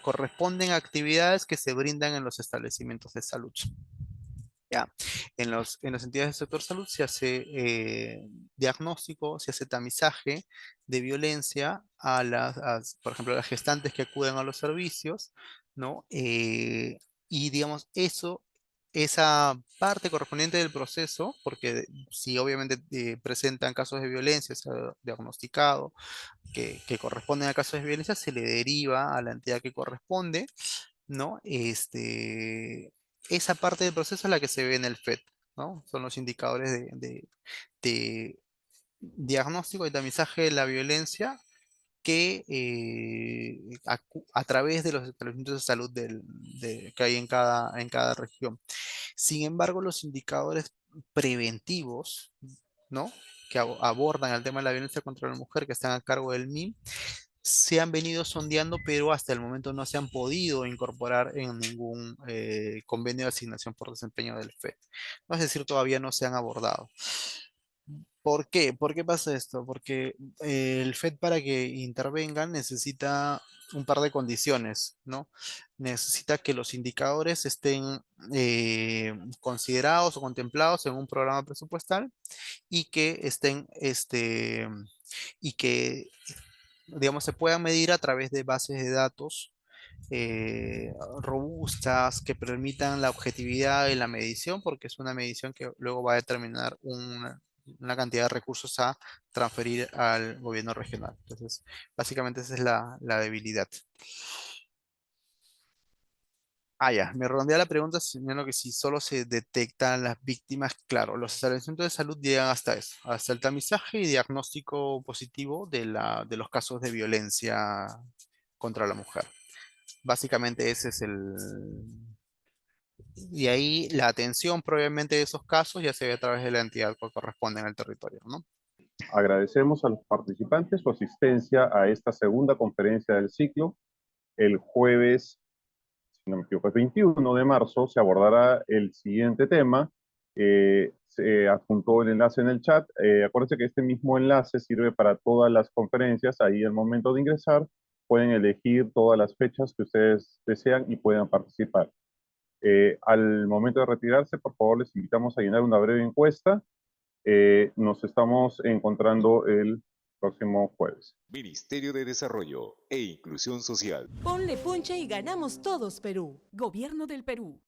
S2: corresponden a actividades que se brindan en los establecimientos de salud. Ya, en las entidades del sector salud se hace diagnóstico, se hace tamizaje de violencia por ejemplo, a las gestantes que acuden a los servicios, ¿no? Y digamos, esa parte correspondiente del proceso, porque si obviamente presentan casos de violencia, se ha diagnosticado que corresponden a casos de violencia, se le deriva a la entidad que corresponde, ¿no? Esa parte del proceso es la que se ve en el FET, ¿no? Son los indicadores de diagnóstico y tamizaje de la violencia que a través de los establecimientos de salud que hay en cada región. Sin embargo, los indicadores preventivos, ¿no? Que abordan el tema de la violencia contra la mujer, que están a cargo del MIM, se han venido sondeando, pero hasta el momento no se han podido incorporar en ningún convenio de asignación por desempeño del FED. ¿No? Es decir, todavía no se han abordado. ¿Por qué? ¿Por qué pasa esto? Porque el FED para que intervengan necesita un par de condiciones, ¿no? Necesita que los indicadores estén considerados o contemplados en un programa presupuestal y que y que digamos, se puedan medir a través de bases de datos eh, robustas que permitan la objetividad de la medición, porque es una medición que luego va a determinar una cantidad de recursos a transferir al gobierno regional. Entonces, básicamente esa es la debilidad. Ya, me redondea la pregunta señalando que si solo se detectan las víctimas, claro, los establecimientos de salud llegan hasta eso, hasta el tamizaje y diagnóstico positivo de los casos de violencia contra la mujer. Básicamente ese es Y ahí la atención probablemente de esos casos ya se ve a través de la entidad que corresponde en el territorio, ¿no?
S1: Agradecemos a los participantes su asistencia a esta segunda conferencia del ciclo. El jueves, si no me equivoco, el 21 de marzo se abordará el siguiente tema. Se adjuntó el enlace en el chat. Acuérdense que este mismo enlace sirve para todas las conferencias. Ahí al momento de ingresar pueden elegir todas las fechas que ustedes desean y puedan participar. Al momento de retirarse, por favor, les invitamos a llenar una breve encuesta. Nos estamos encontrando el próximo jueves.
S4: Ministerio de Desarrollo e Inclusión Social.
S5: Ponle punche y ganamos todos, Perú. Gobierno del Perú.